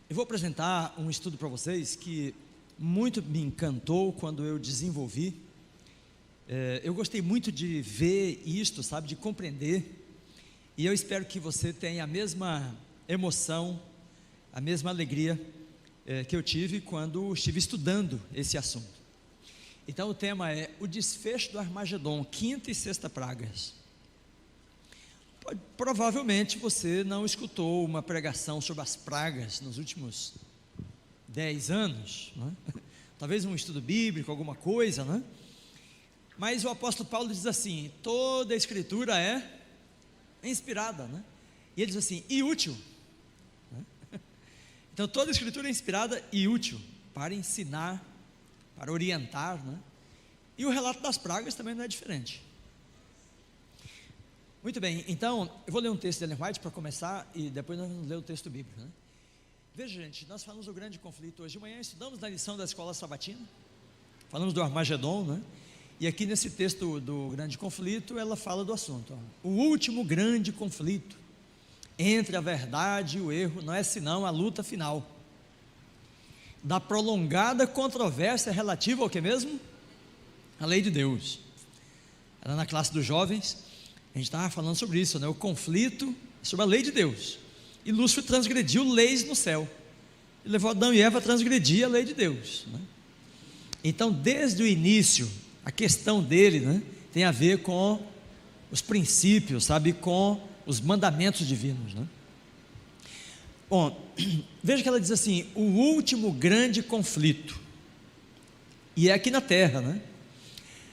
Eu vou apresentar um estudo para vocês que muito me encantou quando eu desenvolvi. Eu gostei muito de ver isto, sabe, de compreender, e eu espero que você tenha a mesma emoção, a mesma alegria que eu tive quando estive estudando esse assunto. Então o tema é o desfecho do Armagedon, quinta e sexta pragas. Provavelmente você não escutou uma pregação sobre as pragas nos últimos 10 anos, né? Talvez um estudo bíblico, alguma coisa, né? Mas o apóstolo Paulo diz assim: toda a escritura é inspirada, né? E ele diz assim, e útil, né? Então toda a escritura é inspirada e útil para ensinar, para orientar, né? E o relato das pragas também não é diferente. Muito bem, então eu vou ler um texto de Ellen White para começar, e depois nós vamos ler o texto bíblico, né? Veja, gente, nós falamos do grande conflito hoje de manhã, estudamos na lição da escola sabatina, falamos do Armagedon, né? E aqui nesse texto do grande conflito, ela fala do assunto, ó. O último grande conflito entre a verdade e o erro não é senão a luta final da prolongada controvérsia relativa ao que mesmo? A lei de Deus. Era na classe dos jovens, a gente estava falando sobre isso, né? O conflito sobre a lei de Deus. E Lúcifer transgrediu leis no céu, e levou Adão e Eva a transgredir a lei de Deus, né? Então desde o início, a questão dele, né, tem a ver com os princípios, sabe, com os mandamentos divinos, né? Bom, veja que ela diz assim, o último grande conflito, e é aqui na terra, né?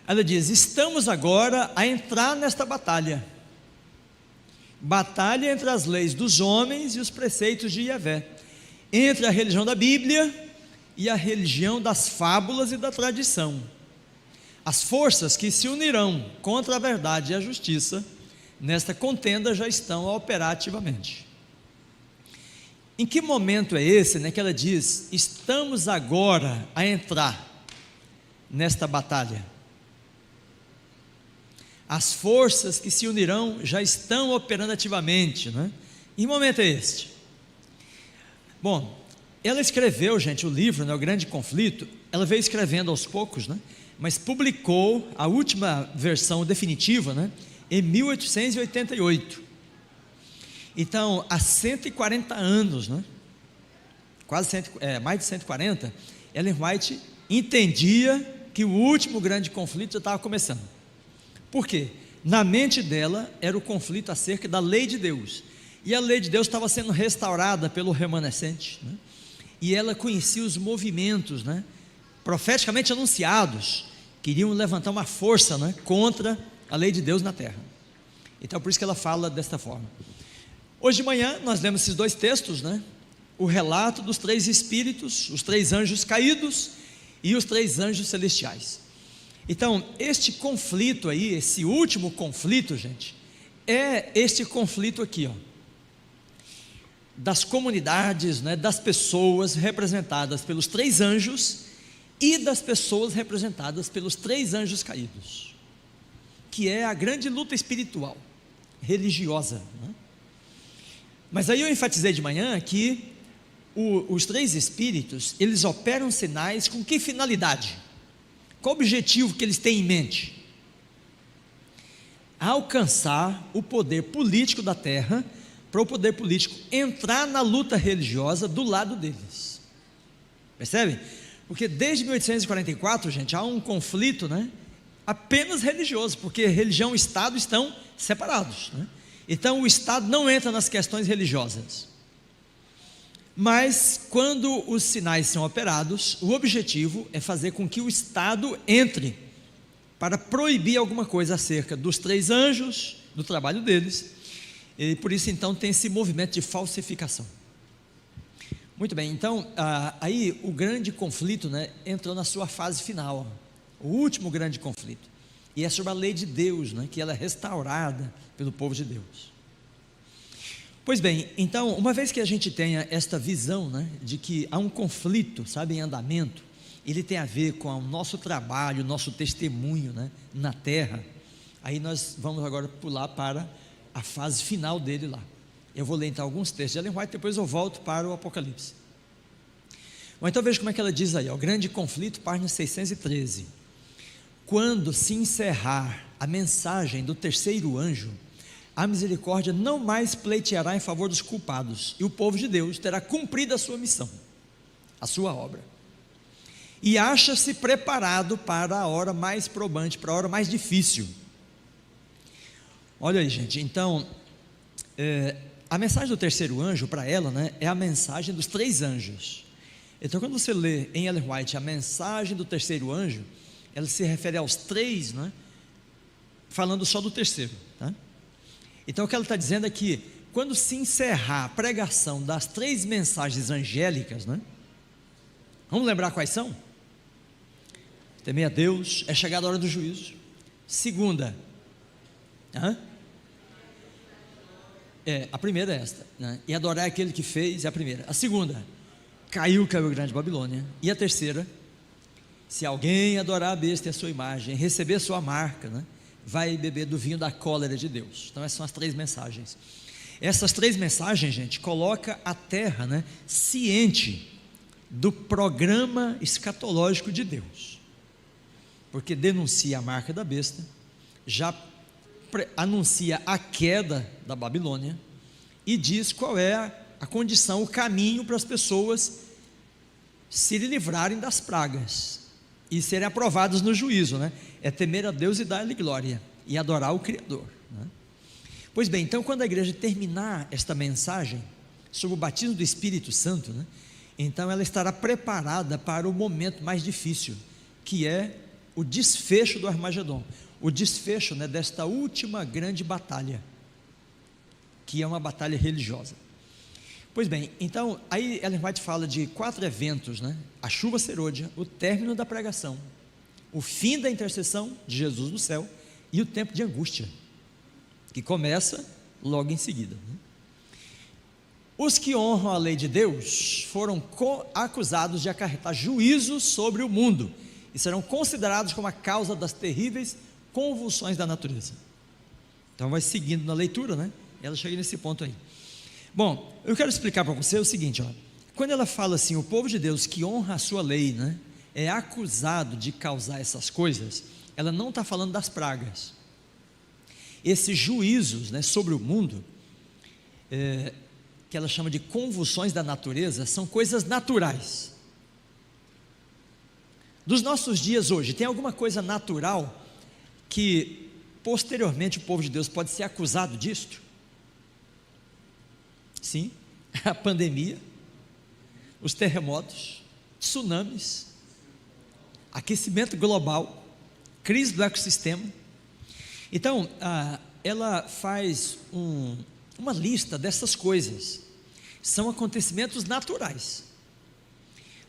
Ela diz, estamos agora a entrar nesta batalha entre as leis dos homens e os preceitos de Yahvé, entre a religião da Bíblia e a religião das fábulas e da tradição. As forças que se unirão contra a verdade e a justiça nesta contenda já estão a operar ativamente. Em que momento é esse, né, que ela diz, estamos agora a entrar nesta batalha? As forças que se unirão já estão operando ativamente, né? Em que momento é este? Bom, ela escreveu, gente, o livro, né, o grande conflito, ela veio escrevendo aos poucos, né? Mas publicou a última versão definitiva, né, em 1888. Então, há 140 anos, né, mais de 140, Ellen White entendia que o último grande conflito já estava começando. Por quê? Na mente dela era o conflito acerca da lei de Deus, e a lei de Deus estava sendo restaurada pelo remanescente, né? E ela conhecia os movimentos, né, profeticamente anunciados, queriam levantar uma força, né, contra a lei de Deus na terra. Então por isso que ela fala desta forma. Hoje de manhã nós lemos esses dois textos, né? O relato dos 3 espíritos, os 3 anjos caídos e os 3 anjos celestiais. Então este conflito aí, esse último conflito, gente, é este conflito aqui, ó, das comunidades, né, das pessoas representadas pelos 3 anjos e das pessoas representadas pelos 3 anjos caídos, que é a grande luta espiritual, religiosa, né? Mas aí eu enfatizei de manhã que os 3 espíritos, eles operam sinais com que finalidade? Qual o objetivo que eles têm em mente? Alcançar o poder político da terra, para o poder político entrar na luta religiosa do lado deles. Percebem? Porque desde 1844, gente, há um conflito, né, apenas religioso, porque religião e Estado estão separados, né? Então o Estado não entra nas questões religiosas. Mas quando os sinais são operados, o objetivo é fazer com que o Estado entre para proibir alguma coisa acerca dos 3 anjos, do trabalho deles, e por isso então tem esse movimento de falsificação. Muito bem, então aí o grande conflito, né, entrou na sua fase final, ó, o último grande conflito, e é sobre a lei de Deus, né, que ela é restaurada pelo povo de Deus. Pois bem, então uma vez que a gente tenha esta visão, né, de que há um conflito, sabe, em andamento, ele tem a ver com o nosso trabalho, o nosso testemunho, né, na terra, aí nós vamos agora pular para a fase final dele lá. Eu vou ler então alguns textos de Ellen White, depois eu volto para o Apocalipse. Bom, então veja como é que ela diz aí, ó, grande conflito, página 613. Quando se encerrar a mensagem do terceiro anjo, a misericórdia não mais pleiteará em favor dos culpados, e o povo de Deus terá cumprido a sua missão, a sua obra, e acha-se preparado para a hora mais probante, para a hora mais difícil. Olha aí, gente, então, a mensagem do terceiro anjo, para ela, né, é a mensagem dos três anjos. Então, quando você lê em Ellen White a mensagem do terceiro anjo, ela se refere aos três, né, falando só do terceiro, tá? Então, o que ela está dizendo é que, quando se encerrar a pregação das três mensagens angélicas, né, vamos lembrar quais são? Temer a Deus, é chegada a hora do juízo. Segunda, a primeira é esta, né? E adorar aquele que fez, é a primeira. A segunda, caiu a grande Babilônia. E a terceira, se alguém adorar a besta e a sua imagem, receber sua marca, né, vai beber do vinho da cólera de Deus. Então essas são as três mensagens. Essas três mensagens, gente, coloca a terra, né, ciente do programa escatológico de Deus, porque denuncia a marca da besta, já anuncia a queda da Babilônia e diz qual é a condição, o caminho para as pessoas se livrarem das pragas e serem aprovados no juízo, né? É temer a Deus e dar-lhe glória e adorar o Criador, né? Pois bem, então quando a igreja terminar esta mensagem sobre o batismo do Espírito Santo, né, então ela estará preparada para o momento mais difícil, que é o desfecho do Armagedon, o desfecho, né, desta última grande batalha, que é uma batalha religiosa. Pois bem, então aí Ellen White fala de 4 eventos, né? A chuva serôdia, o término da pregação, o fim da intercessão de Jesus no céu e o tempo de angústia, que começa logo em seguida, né? Os que honram a lei de Deus foram acusados de acarretar juízo sobre o mundo e serão considerados como a causa das terríveis convulsões da natureza. Então vai seguindo na leitura, né? Ela chega nesse ponto aí. Bom, eu quero explicar para você o seguinte, ó. Quando ela fala assim, o povo de Deus que honra a sua lei, né, é acusado de causar essas coisas, ela não está falando das pragas. Esses juízos, né, sobre o mundo, que ela chama de convulsões da natureza, são coisas naturais. Dos nossos dias hoje, tem alguma coisa natural que posteriormente o povo de Deus pode ser acusado disto? Sim, a pandemia, os terremotos, tsunamis, aquecimento global, crise do ecossistema. Então, ela faz uma lista dessas coisas, são acontecimentos naturais.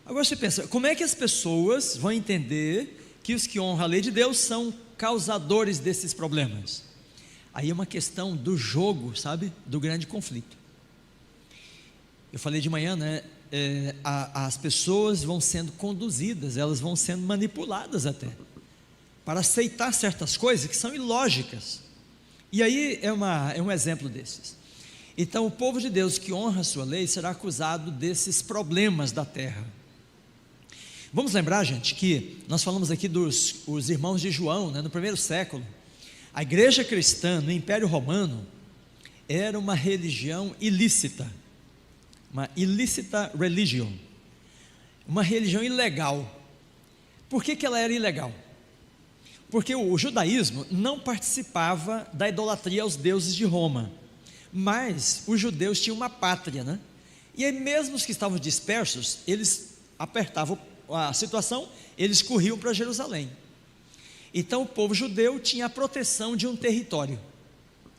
Agora você pensa, como é que as pessoas vão entender que os que honram a lei de Deus são causadores desses problemas? Aí é uma questão do jogo, sabe, do grande conflito. Eu falei de manhã, né? As pessoas vão sendo conduzidas, elas vão sendo manipuladas até, para aceitar certas coisas que são ilógicas. E aí é um exemplo desses. Então o povo de Deus que honra a sua lei será acusado desses problemas da terra. Vamos lembrar, gente, que nós falamos aqui os irmãos de João, né, no primeiro século. A igreja cristã no Império Romano era uma religião ilícita, uma illicita religion, uma religião ilegal. Por que ela era ilegal? Porque o judaísmo não participava da idolatria aos deuses de Roma, mas os judeus tinham uma pátria, né? E aí mesmo os que estavam dispersos, eles apertavam a situação, eles corriam para Jerusalém. Então o povo judeu tinha a proteção de um território,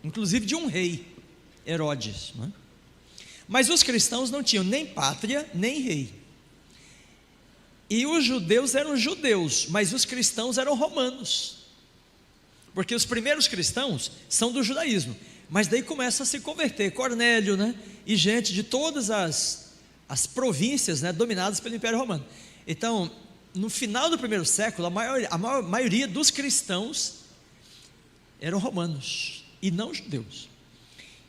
inclusive de um rei, Herodes, né? Mas os cristãos não tinham nem pátria, nem rei. E os judeus eram judeus, mas os cristãos eram romanos, porque os primeiros cristãos são do judaísmo, mas daí começa a se converter, Cornélio, né? E gente de todas as províncias, né, dominadas pelo Império Romano. Então, no final do primeiro século, a maioria dos cristãos eram romanos, e não judeus.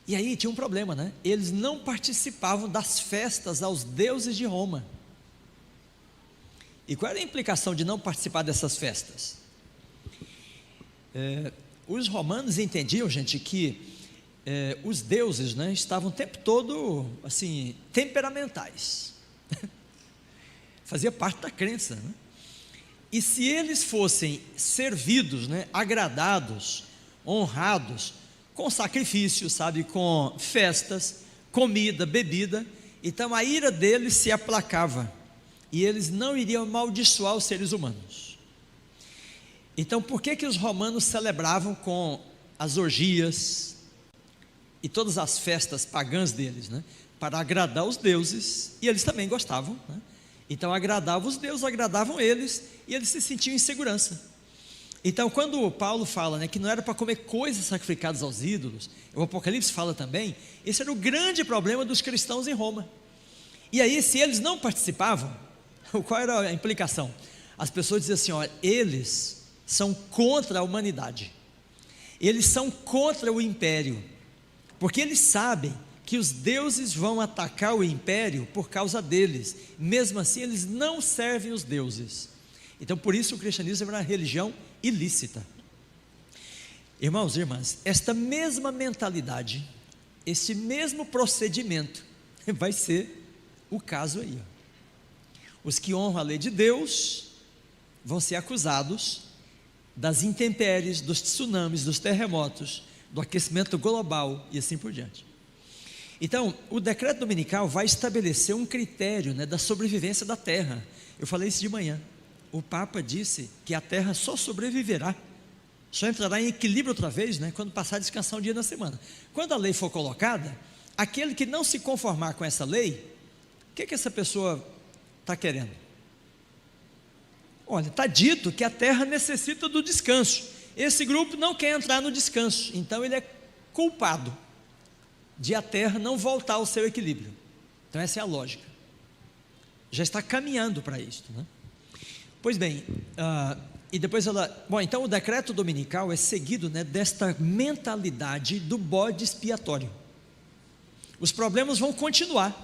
E aí tinha um problema, né? Eles não participavam das festas aos deuses de Roma. E qual era a implicação de não participar dessas festas? Os romanos entendiam, gente, que os deuses, né, estavam o tempo todo assim, temperamentais. Fazia parte da crença, né? E se eles fossem servidos, né, agradados, honrados, com sacrifícios, sabe, com festas, comida, bebida, então a ira deles se aplacava e eles não iriam amaldiçoar os seres humanos. Então por que os romanos celebravam com as orgias e todas as festas pagãs deles, né? Para agradar os deuses, e eles também gostavam, né? Então agradavam os deuses, agradavam eles, e eles se sentiam em segurança. Então quando Paulo fala, né, que não era para comer coisas sacrificadas aos ídolos, o Apocalipse fala também, esse era o grande problema dos cristãos em Roma. E aí, se eles não participavam, qual era a implicação? As pessoas diziam assim: olha, eles são contra a humanidade, eles são contra o império, porque eles sabem que os deuses vão atacar o império por causa deles, mesmo assim eles não servem os deuses. Então por isso o cristianismo é uma religião ilícita. Irmãos e irmãs, esta mesma mentalidade, esse mesmo procedimento vai ser o caso aí, ó. Os que honram a lei de Deus vão ser acusados das intempéries, dos tsunamis, dos terremotos, do aquecimento global e assim por diante. Então, o decreto dominical vai estabelecer um critério, né, da sobrevivência da terra. Eu falei isso de manhã. O Papa disse que a terra só sobreviverá, só entrará em equilíbrio outra vez, né, quando passar a descansar um dia na semana. Quando a lei for colocada, aquele que não se conformar com essa lei, o que essa pessoa está querendo? Olha, está dito que a terra necessita do descanso. Esse grupo não quer entrar no descanso, então ele é culpado de a terra não voltar ao seu equilíbrio. Então essa é a lógica. Já está caminhando para isso, né? Pois bem, e depois então o decreto dominical é seguido, né, desta mentalidade do bode expiatório. Os problemas vão continuar,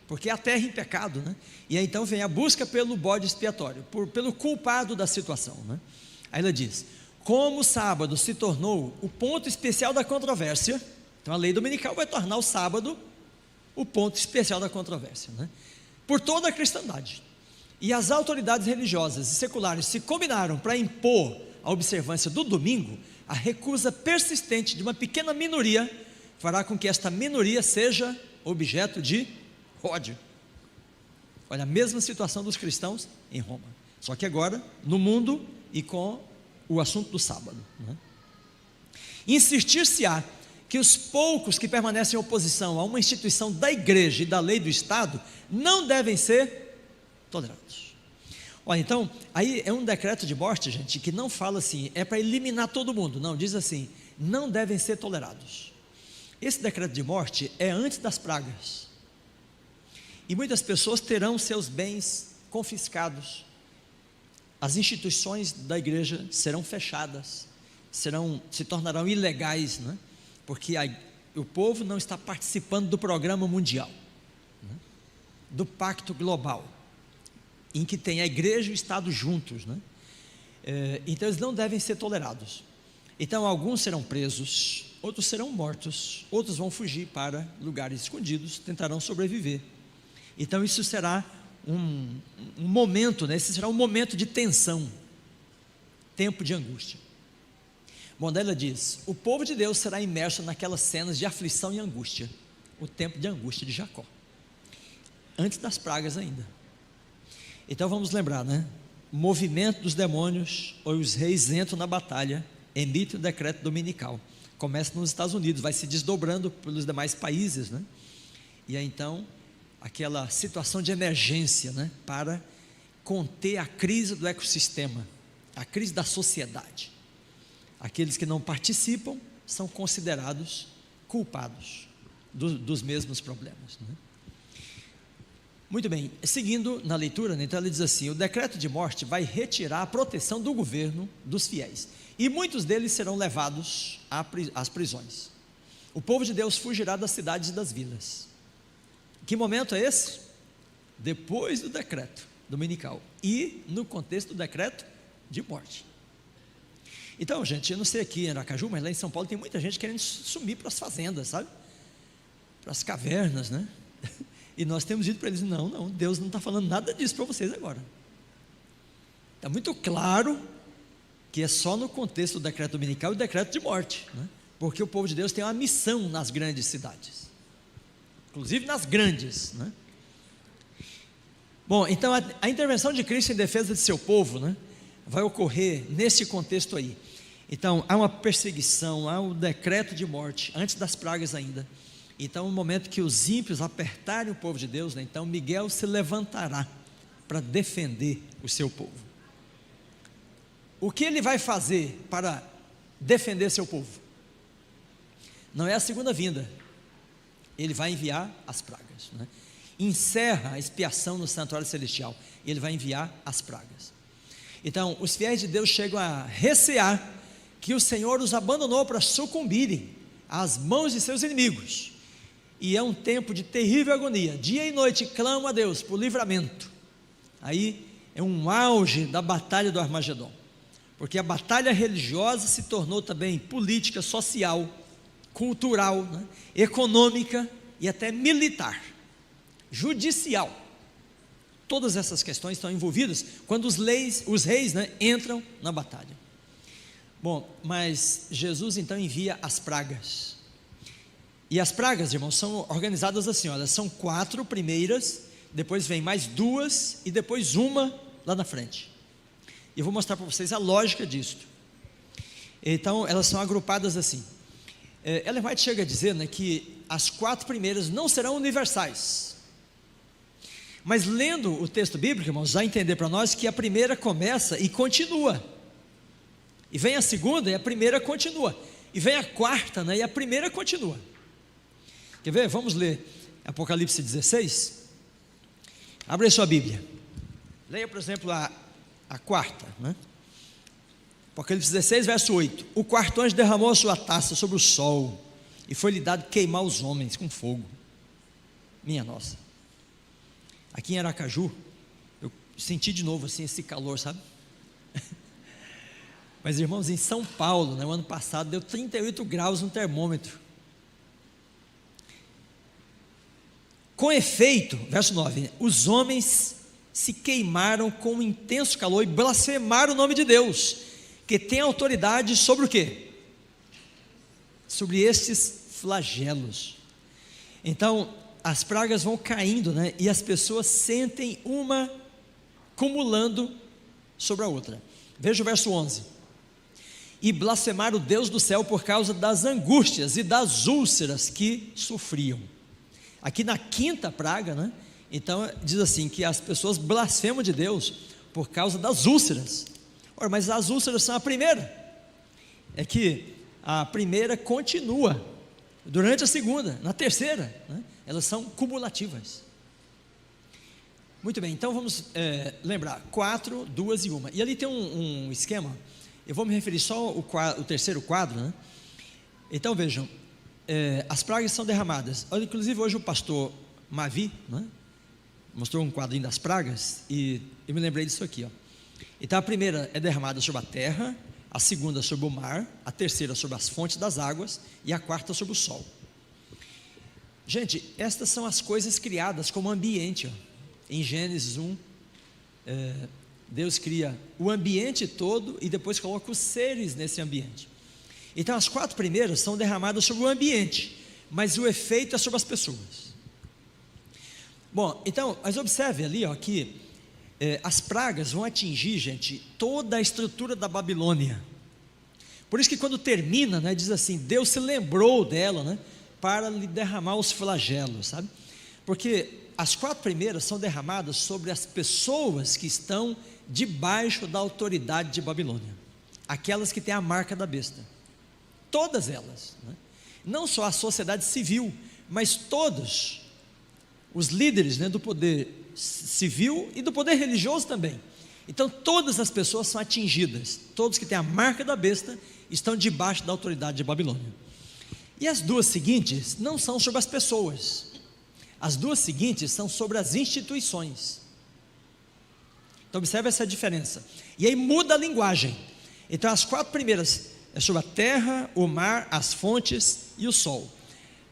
porque a terra é em pecado, né? E aí então vem a busca pelo bode expiatório, pelo culpado da situação, né? Aí ela diz: como o sábado se tornou o ponto especial da controvérsia, então a lei dominical vai tornar o sábado o ponto especial da controvérsia, né? Por toda a cristandade. E as autoridades religiosas e seculares se combinaram para impor a observância do domingo. A recusa persistente de uma pequena minoria fará com que esta minoria seja objeto de ódio. Olha, a mesma situação dos cristãos em Roma, só que agora no mundo e com o assunto do sábado, né? Insistir-se-á que os poucos que permanecem em oposição a uma instituição da igreja e da lei do Estado não devem ser tolerados. Olha, então, aí é um decreto de morte, gente, que não fala assim, é para eliminar todo mundo, não, diz assim, não devem ser tolerados. Esse decreto de morte é antes das pragas, e muitas pessoas terão seus bens confiscados, as instituições da igreja serão fechadas, se tornarão ilegais, né? Porque o povo não está participando do programa mundial, né? Do pacto global, em que tem a igreja e o Estado juntos, né? Então eles não devem ser tolerados. Então alguns serão presos, outros serão mortos, outros vão fugir para lugares escondidos, tentarão sobreviver. Então isso será um momento, né? Esse será um momento de tensão, tempo de angústia. Bom, daí ela diz: o povo de Deus será imerso naquelas cenas de aflição e angústia, o tempo de angústia de Jacó, antes das pragas ainda. Então vamos lembrar, né? O movimento dos demônios, ou os reis entram na batalha, emite o decreto dominical, começa nos Estados Unidos, vai se desdobrando pelos demais países, né? E aí então, aquela situação de emergência, né? Para conter a crise do ecossistema, a crise da sociedade. Aqueles que não participam são considerados culpados dos mesmos problemas, né? Muito bem, seguindo na leitura, né, então ele diz assim: o decreto de morte vai retirar a proteção do governo dos fiéis, e muitos deles serão levados às prisões. O povo de Deus fugirá das cidades e das vilas. Que momento é esse? Depois do decreto, dominical e no contexto do decreto de morte. Então, gente, eu não sei aqui em Aracaju, mas lá em São Paulo tem muita gente querendo sumir para as fazendas, sabe? Para as cavernas, né? E nós temos dito para eles: não, Deus não está falando nada disso para vocês agora. Está muito claro que é só no contexto do decreto dominical e do decreto de morte, né? Porque o povo de Deus tem uma missão nas grandes cidades, inclusive nas grandes, né? Bom, então a intervenção de Cristo em defesa de seu povo, né, vai ocorrer nesse contexto aí. Então há uma perseguição, há um decreto de morte antes das pragas ainda. Então, no momento que os ímpios apertarem o povo de Deus, né, então Miguel se levantará para defender o seu povo. O que ele vai fazer para defender seu povo? Não é a segunda vinda. Ele vai enviar as pragas, né? Encerra a expiação no santuário celestial e ele vai enviar as pragas. Então os fiéis de Deus chegam a recear que o Senhor os abandonou para sucumbirem às mãos de seus inimigos, e é um tempo de terrível agonia. Dia e noite clamam a Deus por livramento. Aí é um auge da batalha do Armagedon, porque a batalha religiosa se tornou também política, social, cultural, né, econômica e até militar, judicial. Todas essas questões estão envolvidas quando os reis, né, entram na batalha. Bom, mas Jesus então envia as pragas. E as pragas, irmãos, são organizadas assim, olha, são 4 primeiras, depois vem mais 2 e depois uma lá na frente. E eu vou mostrar para vocês a lógica disso. Então elas são agrupadas assim. Ellen White chega a dizer, né, que as 4 primeiras não serão universais. Mas lendo o texto bíblico, irmãos, já entender para nós que a primeira começa e continua. E vem a segunda e a primeira continua. E vem a quarta, né, e a primeira continua. Quer ver? Vamos ler Apocalipse 16. Abre aí sua Bíblia. Leia, por exemplo, a quarta, né? Apocalipse 16, verso 8. O quarto anjo derramou a sua taça sobre o sol, e foi-lhe dado queimar os homens com fogo. Minha nossa. Aqui em Aracaju, eu senti de novo assim esse calor, sabe? Mas, irmãos, em São Paulo, né, o ano passado deu 38 graus no termômetro. Com efeito, verso 9, os homens se queimaram com um intenso calor e blasfemaram o nome de Deus, que tem autoridade sobre o quê? Sobre estes flagelos. Então as pragas vão caindo, né? E as pessoas sentem uma cumulando sobre a outra. Veja o verso 11. E blasfemaram o Deus do céu por causa das angústias e das úlceras que sofriam. Aqui na quinta praga, né? Então diz assim, que as pessoas blasfemam de Deus por causa das úlceras. Ora, mas as úlceras são a primeira. É que a primeira continua durante a segunda, na terceira, né? Elas são cumulativas. Muito bem, então vamos lembrar, 4, 2 e 1. E ali tem um esquema. Eu vou me referir só ao terceiro quadro, né? Então vejam, as pragas são derramadas. Olha, inclusive hoje o pastor Mavi, né, mostrou um quadrinho das pragas, e eu me lembrei disso aqui, ó. Então a primeira é derramada sobre a terra, a segunda sobre o mar, a terceira sobre as fontes das águas e a quarta sobre o sol. Gente, estas são as coisas criadas como ambiente, ó. Em Gênesis 1, Deus cria o ambiente todo e depois coloca os seres nesse ambiente. Então as 4 primeiras são derramadas sobre o ambiente, mas o efeito é sobre as pessoas. Bom, então, mas observe ali, ó, que as pragas vão atingir, gente, toda a estrutura da Babilônia. Por isso que quando termina, né, diz assim, Deus se lembrou dela, né, para lhe derramar os flagelos, sabe? Porque as 4 primeiras são derramadas sobre as pessoas que estão debaixo da autoridade de Babilônia, aquelas que têm a marca da besta, todas elas, né? Não só a sociedade civil, mas todos os líderes, né, do poder civil e do poder religioso também. Então todas as pessoas são atingidas, todos que têm a marca da besta estão debaixo da autoridade de Babilônia. E as 2 seguintes não são sobre as pessoas, as 2 seguintes são sobre as instituições. Então observe essa diferença. E aí muda a linguagem. Então as 4 primeiras é sobre a terra, o mar, as fontes e o sol.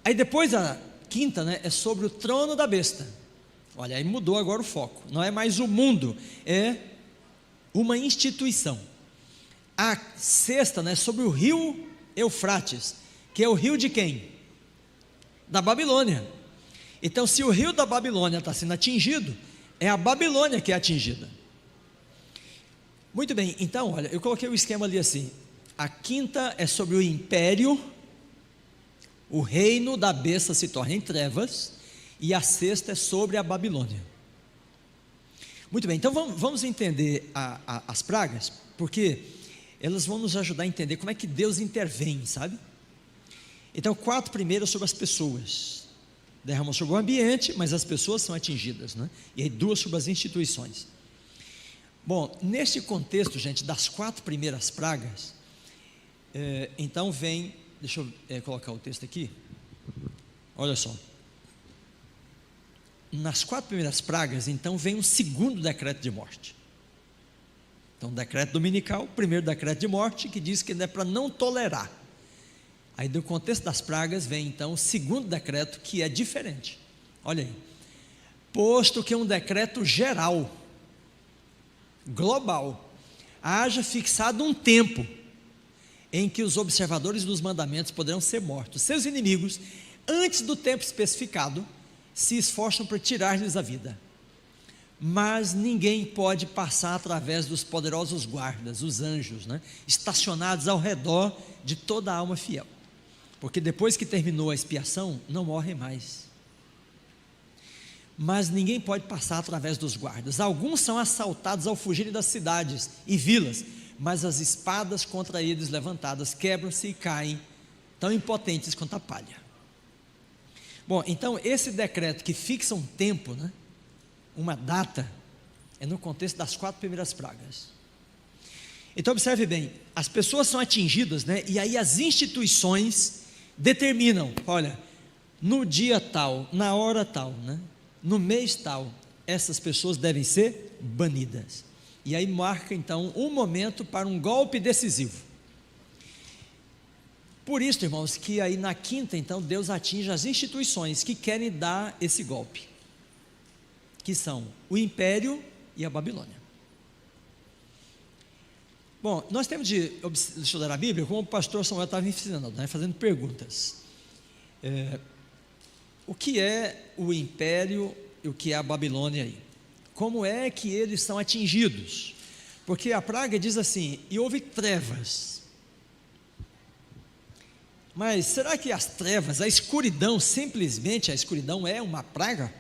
Aí depois a quinta, né, é sobre o trono da besta. Olha, aí mudou agora o foco. Não é mais o mundo, é uma instituição. A sexta, né, é sobre o rio Eufrates, que é o rio de quem? Da Babilônia. Então, se o rio da Babilônia está sendo atingido, é a Babilônia que é atingida. Muito bem, então, olha, eu coloquei o esquema ali assim. A quinta é sobre o império, o reino da besta se torna em trevas, e a sexta é sobre a Babilônia. Muito bem, então vamos entender as pragas, porque elas vão nos ajudar a entender como é que Deus intervém, sabe? Então, 4 primeiras sobre as pessoas, derramam sobre o ambiente, mas as pessoas são atingidas, né? E aí 2 sobre as instituições. Bom, neste contexto, gente, das 4 primeiras pragas, então vem, deixa eu colocar o texto aqui, olha só, nas 4 primeiras pragas, então vem um segundo decreto de morte. Então, decreto dominical, primeiro decreto de morte, que diz que é para não tolerar. Aí, do contexto das pragas, vem então o segundo decreto, que é diferente. Olha aí, posto que é um decreto geral, global, haja fixado um tempo em que os observadores dos mandamentos poderão ser mortos. Seus inimigos, antes do tempo especificado, se esforçam para tirar-lhes a vida. Mas ninguém pode passar através dos poderosos guardas, os anjos, né, estacionados ao redor de toda a alma fiel, porque depois que terminou a expiação, não morrem mais. Mas ninguém pode passar através dos guardas. Alguns são assaltados ao fugirem das cidades e vilas, mas as espadas contra eles levantadas quebram-se e caem, tão impotentes quanto a palha. Bom, então esse decreto que fixa um tempo, né, uma data, é no contexto das 4 primeiras pragas. Então observe bem, as pessoas são atingidas, né, e aí as instituições determinam, olha, no dia tal, na hora tal, né, no mês tal, essas pessoas devem ser banidas. E aí marca então um momento para um golpe decisivo. Por isso, irmãos, que aí na quinta, então, Deus atinge as instituições que querem dar esse golpe, que são o império e a Babilônia. Bom, nós temos de estudar a Bíblia, como o pastor Samuel estava ensinando, né, fazendo perguntas. O que é o império e o que é a Babilônia aí? Como é que eles são atingidos? Porque a praga diz assim, e houve trevas. Mas será que as trevas, a escuridão, simplesmente a escuridão é uma praga?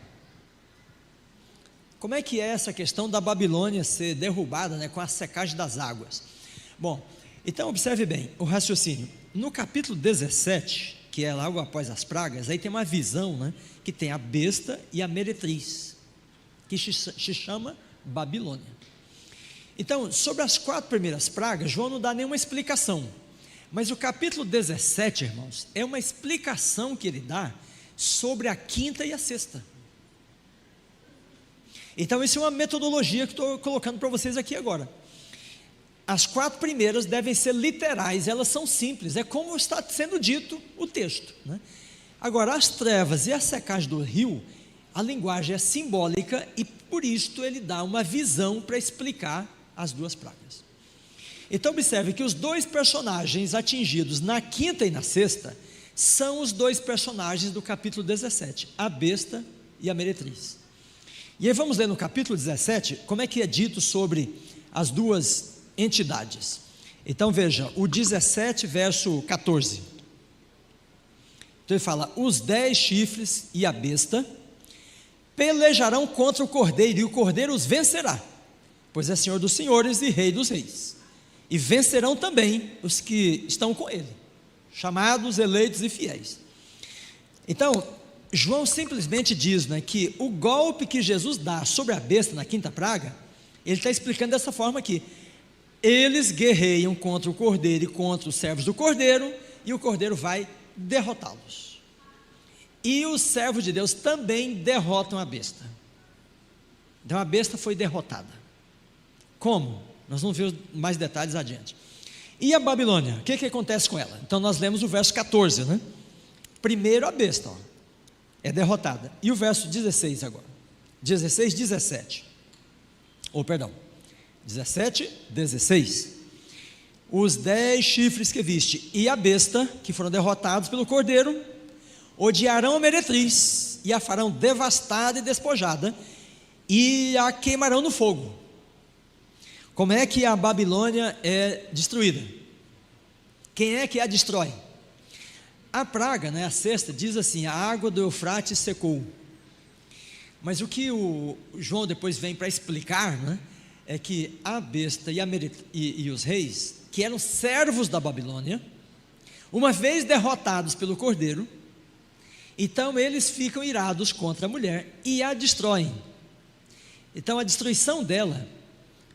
Como é que é essa questão da Babilônia ser derrubada, né, com a secagem das águas? Bom, então observe bem o raciocínio. No capítulo 17, que é logo após as pragas, aí tem uma visão, né, que tem a besta e a meretriz, que se chama Babilônia. Então, sobre as 4 primeiras pragas, João não dá nenhuma explicação. Mas o capítulo 17, irmãos, é uma explicação que ele dá sobre a quinta e a sexta. Então isso é uma metodologia que estou colocando para vocês aqui agora. As 4 primeiras devem ser literais, elas são simples, é como está sendo dito o texto, né? Agora, as trevas e a secagem do rio, a linguagem é simbólica e por isso ele dá uma visão para explicar as 2 pragas. Então observe que os 2 personagens atingidos na quinta e na sexta são os 2 personagens do capítulo 17, a besta e a meretriz. E aí vamos ler no capítulo 17 como é que é dito sobre as 2 entidades. Então veja, o 17 verso 14, então ele fala, os 10 chifres e a besta pelejarão contra o cordeiro, e o cordeiro os vencerá, pois é Senhor dos senhores e Rei dos reis, e vencerão também os que estão com ele, chamados, eleitos e fiéis. Então João simplesmente diz, né, que o golpe que Jesus dá sobre a besta na quinta praga, ele está explicando dessa forma aqui, eles guerreiam contra o cordeiro e contra os servos do cordeiro, e o cordeiro vai derrotá-los, e os servos de Deus também derrotam a besta. Então a besta foi derrotada. Como? Nós vamos ver mais detalhes adiante. E a Babilônia, o que acontece com ela? Então nós lemos o verso 14, né? Primeiro a besta, ó, é derrotada. E o verso 16 agora, 16, 17, ou perdão, 17, 16, os 10 chifres que viste e a besta, que foram derrotados pelo cordeiro, odiarão a meretriz, e a farão devastada e despojada, e a queimarão no fogo. Como é que a Babilônia é destruída? Quem é que a destrói? A praga, né, a sexta, diz assim: a água do Eufrates secou. Mas o que o João depois vem para explicar, né, é que a besta e os reis, que eram servos da Babilônia, uma vez derrotados pelo cordeiro, então eles ficam irados contra a mulher e a destroem. Então a destruição dela,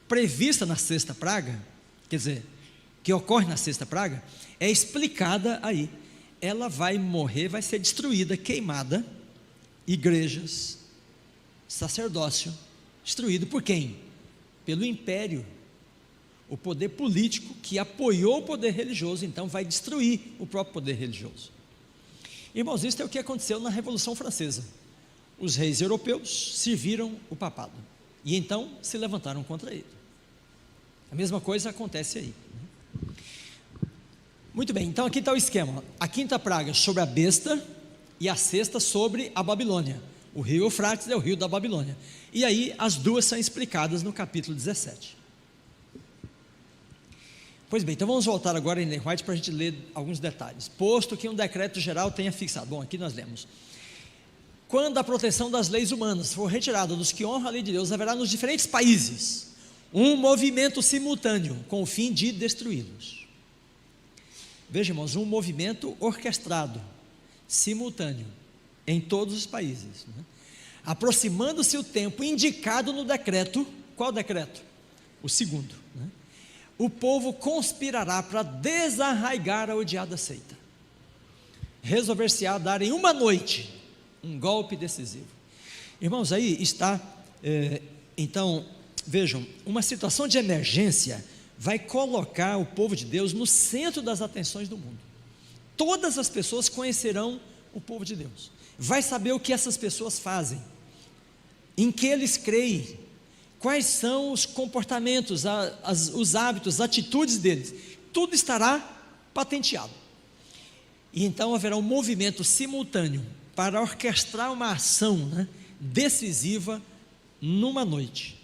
prevista na sexta praga, quer dizer, que ocorre na sexta praga, é explicada aí. Ela vai morrer, vai ser destruída, queimada, igrejas, sacerdócio, destruído por quem? Pelo império, o poder político que apoiou o poder religioso, então vai destruir o próprio poder religioso. Irmãos, isso é o que aconteceu na Revolução Francesa. Os reis europeus serviram o papado, e então se levantaram contra ele. A mesma coisa acontece aí. Muito bem, então aqui está o esquema. A quinta praga sobre a besta, e a sexta sobre a Babilônia. O rio Eufrates é o rio da Babilônia. E aí as duas são explicadas no capítulo 17. Pois bem, então vamos voltar agora em Ellen White para a gente ler alguns detalhes. Posto que um decreto geral tenha fixado. Bom, aqui nós lemos: quando a proteção das leis humanas for retirada dos que honram a lei de Deus, haverá nos diferentes países um movimento simultâneo com o fim de destruí-los. Veja, irmãos, um movimento orquestrado, simultâneo, em todos os países, né? Aproximando-se o tempo indicado no decreto. Qual decreto? O segundo, né? O povo conspirará para desarraigar a odiada seita. Resolver-se-á a dar em uma noite um golpe decisivo. Irmãos, aí está, então, vejam, uma situação de emergência vai colocar o povo de Deus no centro das atenções do mundo. Todas as pessoas conhecerão o povo de Deus. Vai saber o que essas pessoas fazem, em que eles creem, quais são os comportamentos, os hábitos, as atitudes deles. Tudo estará patenteado. E então haverá um movimento simultâneo para orquestrar uma ação, né, decisiva numa noite.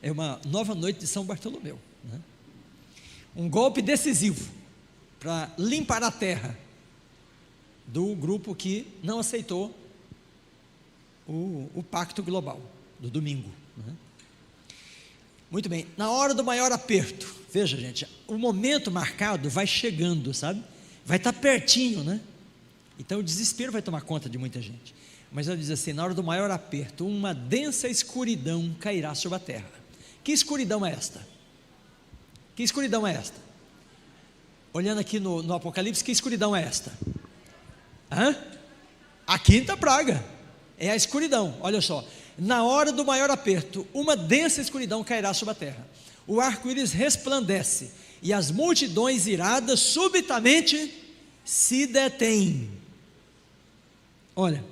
É uma nova noite de São Bartolomeu, né? Um golpe decisivo para limpar a terra do grupo que não aceitou o pacto global do domingo, né? Muito bem, na hora do maior aperto, veja, gente, o momento marcado vai chegando, sabe? Vai estar pertinho, né? Então o desespero vai tomar conta de muita gente. Mas ela diz assim: na hora do maior aperto, uma densa escuridão cairá sobre a terra. Que escuridão é esta? Que escuridão é esta? Olhando aqui no Apocalipse, que escuridão é esta? A quinta praga é a escuridão. Olha só, na hora do maior aperto, uma densa escuridão cairá sobre a terra. O arco-íris resplandece, e as multidões iradas subitamente se detêm. Olha,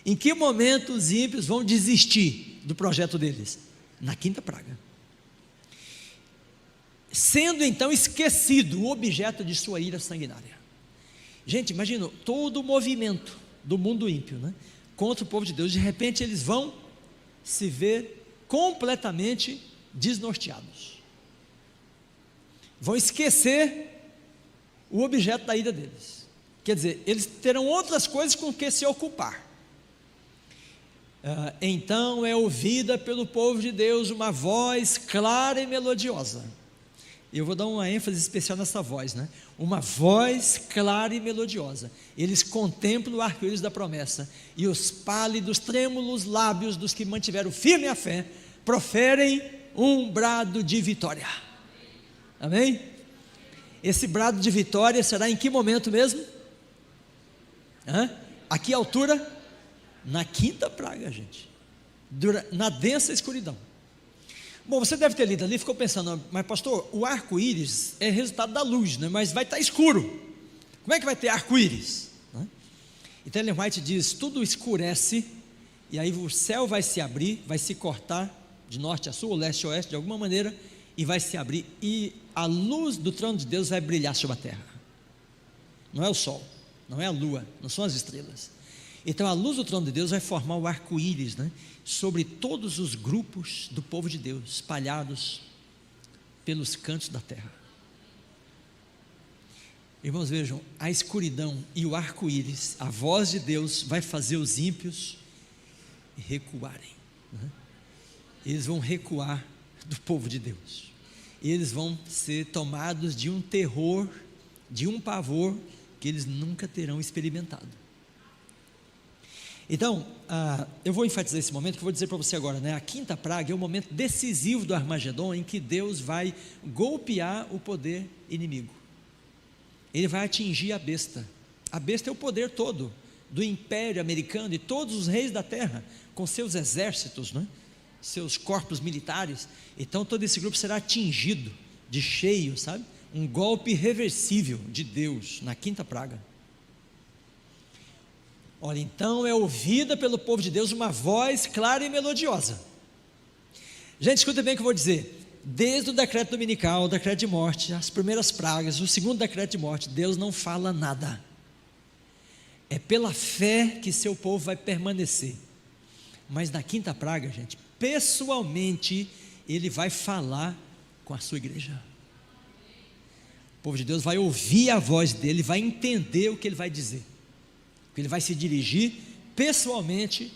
em que momento os ímpios vão desistir do projeto deles? Na quinta praga. Sendo então esquecido o objeto de sua ira sanguinária. Gente, imagina todo o movimento do mundo ímpio, né, contra o povo de Deus. De repente eles vão se ver completamente desnorteados, vão esquecer o objeto da ira deles. Quer dizer, eles terão outras coisas com que se ocupar. Então é ouvida pelo povo de Deus uma voz clara e melodiosa. Eu vou dar uma ênfase especial nessa voz, né? Uma voz clara e melodiosa. Eles contemplam o arco-íris da promessa, e os pálidos, trêmulos lábios dos que mantiveram firme a fé proferem um brado de vitória. Amém? Esse brado de vitória será em que momento mesmo? A que altura? Na quinta praga, gente. na densa escuridão. Bom, você deve ter lido ali e ficou pensando, mas pastor, o arco-íris é resultado da luz, né? Mas vai estar escuro. Como é que vai ter arco-íris? Então Ellen White diz, tudo escurece, e aí o céu vai se abrir, vai se cortar de norte a sul, ou leste a oeste, de alguma maneira, e vai se abrir, e a luz do trono de Deus vai brilhar sobre a terra. Não é o sol, não é a lua, não são as estrelas. Então a luz do trono de Deus vai formar o arco-íris, né, sobre todos os grupos do povo de Deus, espalhados pelos cantos da terra. Irmãos, vejam, a escuridão e o arco-íris, a voz de Deus vai fazer os ímpios recuarem, né? Eles vão recuar do povo de Deus, eles vão ser tomados de um terror, de um pavor que eles nunca terão experimentado. Então, eu vou enfatizar esse momento que eu vou dizer para você agora, né? A quinta praga é o momento decisivo do Armagedon, em que Deus vai golpear o poder inimigo. Ele vai atingir a besta. A besta é o poder todo do império americano e todos os reis da terra, com seus exércitos, né? Seus corpos militares. Então todo esse grupo será atingido de cheio, sabe? Um golpe irreversível de Deus na quinta praga. Olha, então é ouvida pelo povo de Deus uma voz clara e melodiosa. Gente, escuta bem o que eu vou dizer. Desde o decreto dominical, o decreto de morte, as primeiras pragas, o segundo decreto de morte, Deus não fala nada. É pela fé que seu povo vai permanecer. Mas na quinta praga, gente, pessoalmente, Ele vai falar com a sua igreja. O povo de Deus vai ouvir a voz dele, vai entender o que ele vai dizer. Ele vai se dirigir pessoalmente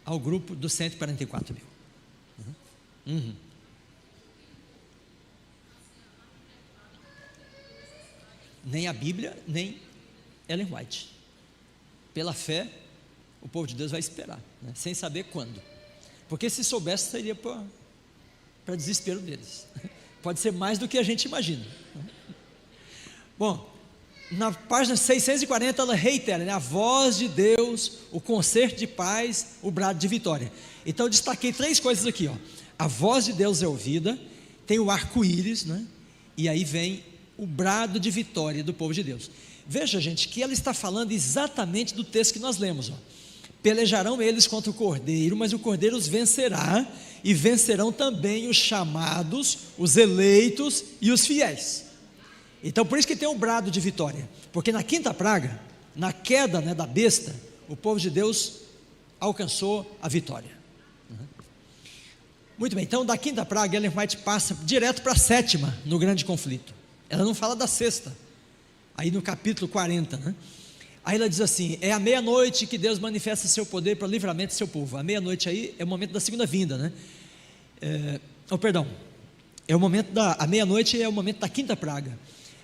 ao grupo dos 144 mil. Nem a Bíblia, nem Ellen White. Pela fé, o povo de Deus vai esperar, né? Sem saber quando. Porque se soubesse, seria para desespero deles. Pode ser mais do que a gente imagina. Bom, na página 640 ela reitera, né? A voz de Deus, o concerto de paz, o brado de vitória. Então eu destaquei 3 coisas aqui, ó. A voz de Deus é ouvida, tem o arco-íris, né? E aí vem o brado de vitória do povo de Deus. Veja, gente, que ela está falando exatamente do texto que nós lemos, ó. Pelejarão eles contra o cordeiro, mas o cordeiro os vencerá, e vencerão também os chamados, os eleitos e os fiéis. Então por isso que tem um brado de vitória, porque na quinta praga, na queda, né, da besta, o povo de Deus alcançou a vitória. Muito bem, então da quinta praga Ellen White passa direto para a sétima no grande conflito. Ela não fala da sexta, aí no capítulo 40, né? Aí ela diz assim, é à meia-noite que Deus manifesta seu poder para o livramento do seu povo. A meia-noite aí é o momento da segunda vinda, né? É o momento a meia-noite é o momento da quinta praga.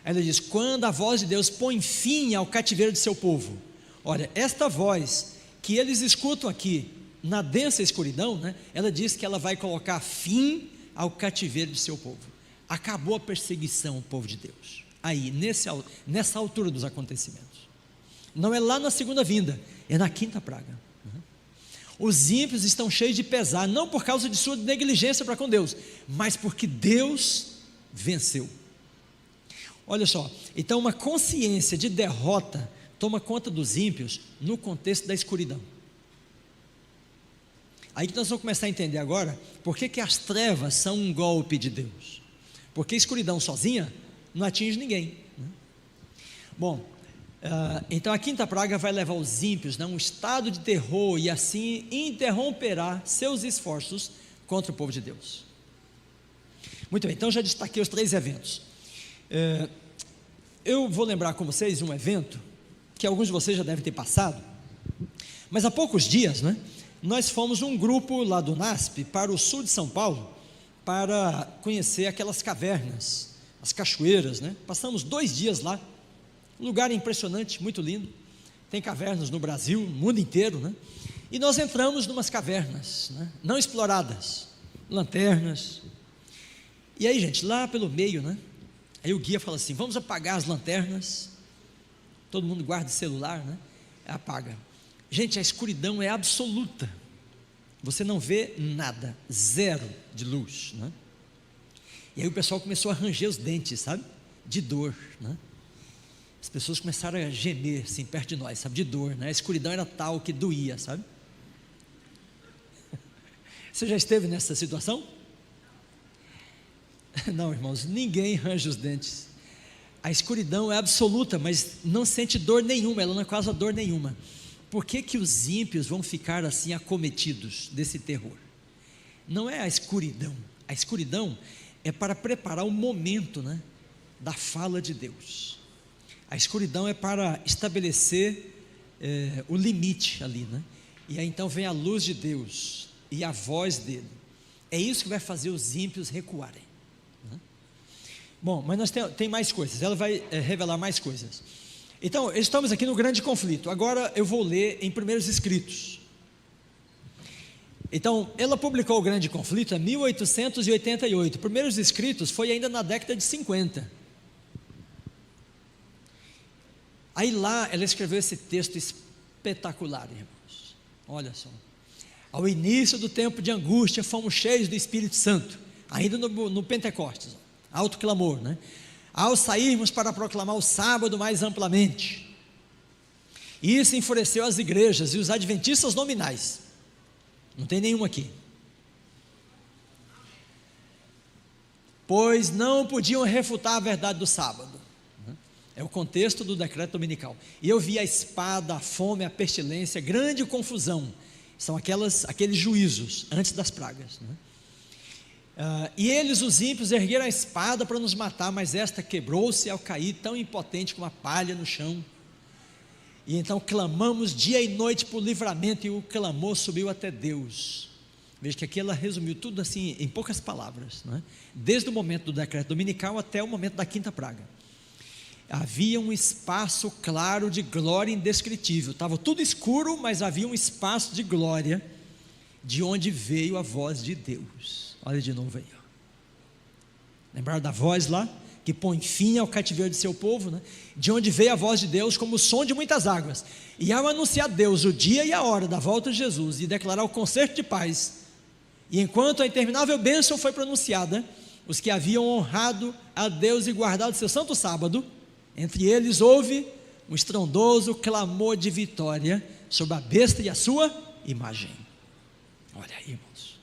Aí ela diz, quando a voz de Deus põe fim ao cativeiro de seu povo. Olha, esta voz que eles escutam aqui, na densa escuridão, né? Ela diz que ela vai colocar fim ao cativeiro de seu povo. Acabou a perseguição, o povo de Deus. Aí, nessa altura dos acontecimentos. Não é lá na segunda vinda, é na quinta praga. Os ímpios estão cheios de pesar, não por causa de sua negligência para com Deus, mas porque Deus venceu. Olha só, então uma consciência de derrota toma conta dos ímpios no contexto da escuridão. Aí que nós vamos começar a entender agora por que as trevas são um golpe de Deus. Porque a escuridão sozinha não atinge ninguém, né? Bom, então a quinta praga vai levar os ímpios a um estado de terror e assim interromperá seus esforços contra o povo de Deus. Muito bem, então já destaquei os 3 eventos. Eu vou lembrar com vocês um evento que alguns de vocês já devem ter passado, mas há poucos dias, né, nós fomos um grupo lá do NASP para o sul de São Paulo para conhecer aquelas cavernas, as cachoeiras, né? Passamos 2 dias lá. Um lugar impressionante, muito lindo. Tem cavernas no Brasil, no mundo inteiro, né? E nós entramos numas cavernas, né, não exploradas, lanternas. E aí, gente, lá pelo meio, né? Aí o guia fala assim: vamos apagar as lanternas. Todo mundo guarda o celular, né? Apaga. Gente, a escuridão é absoluta. você não vê nada, zero de luz, né? E aí o pessoal começou a ranger os dentes, sabe? De dor, né? As pessoas começaram a gemer, assim, perto de nós, sabe? De dor, né? A escuridão era tal que doía, sabe? Você já esteve nessa situação? Não, irmãos, ninguém range os dentes. A escuridão é absoluta, mas não sente dor nenhuma, ela não causa dor nenhuma. Por que que os ímpios vão ficar assim acometidos desse terror? Não é a escuridão é para preparar o momento, né, da fala de Deus. A escuridão é para estabelecer o limite ali, né? E aí então vem a luz de Deus e a voz dele. É isso que vai fazer os ímpios recuarem, né? Bom, mas nós tem mais coisas, ela vai revelar mais coisas. Então, estamos aqui no grande conflito. Agora eu vou ler em Primeiros Escritos. Então, ela publicou o grande conflito em 1888. Primeiros Escritos foi ainda na década de 50. Aí lá ela escreveu esse texto espetacular, irmãos. Olha só. Ao início do tempo de angústia, fomos cheios do Espírito Santo, ainda no Pentecostes, alto clamor, né? Ao sairmos para proclamar o sábado mais amplamente. Isso enfureceu as igrejas e os adventistas nominais. Não tem nenhum aqui. Pois não podiam refutar a verdade do sábado. É o contexto do decreto dominical. E eu vi a espada, a fome, a pestilência, grande confusão. São aqueles juízos antes das pragas, né? E eles, os ímpios, ergueram a espada para nos matar, mas esta quebrou-se ao cair, tão impotente como a palha no chão. E então clamamos dia e noite por livramento, e o clamor subiu até Deus. Veja que aqui ela resumiu tudo assim em poucas palavras, né? Desde o momento do decreto dominical até o momento da quinta praga. Havia um espaço claro de glória indescritível. Estava tudo escuro, mas havia um espaço de glória, de onde veio a voz de Deus. Olha de novo aí, ó. Lembraram da voz lá, que põe fim ao cativeiro de seu povo, né? De onde veio a voz de Deus como o som de muitas águas. E ao anunciar a Deus o dia e a hora da volta de Jesus, e declarar o concerto de paz, e enquanto a interminável bênção foi pronunciada, os que haviam honrado a Deus e guardado seu santo sábado, entre eles houve um estrondoso clamor de vitória sobre a besta e a sua imagem. Olha aí, irmãos.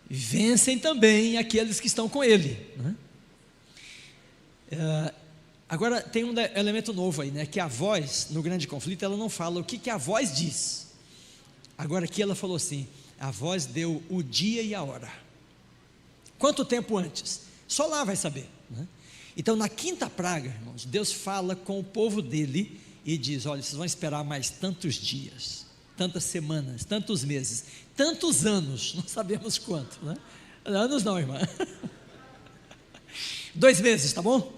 Vencem também aqueles que estão com ele, né? Agora tem um elemento novo aí, né? Que a voz, no grande conflito, ela não fala o que a voz diz. Agora aqui ela falou assim: a voz deu o dia e a hora. Quanto tempo antes? Só lá vai saber, né? Então na quinta praga, irmãos, Deus fala com o povo dele e diz: olha, vocês vão esperar mais tantos dias, tantas semanas, tantos meses, tantos anos, não sabemos quanto, né? Anos não, irmã. 2 meses, tá bom?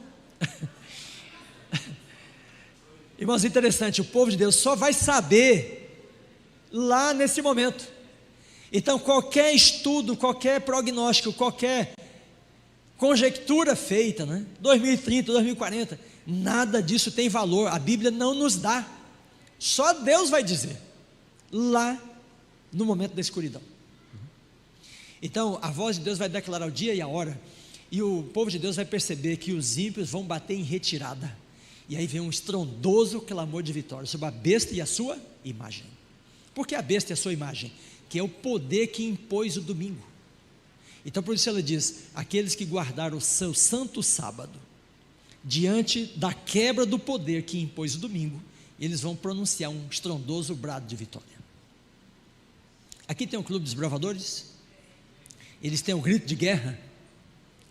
Irmãos, interessante, o povo de Deus só vai saber lá nesse momento. Então qualquer estudo, qualquer prognóstico, qualquer conjectura feita, né? 2030, 2040, nada disso tem valor, a Bíblia não nos dá, só Deus vai dizer, lá no momento da escuridão. Então a voz de Deus vai declarar o dia e a hora, e o povo de Deus vai perceber que os ímpios vão bater em retirada, e aí vem um estrondoso clamor de vitória sobre a besta e a sua imagem. Por que a besta e a sua imagem? Que é o poder que impôs o domingo. Então por isso ela diz: aqueles que guardaram o seu santo sábado, diante da quebra do poder que impôs o domingo, eles vão pronunciar um estrondoso brado de vitória. Aqui tem um clube dos bravadores, eles têm o grito de guerra.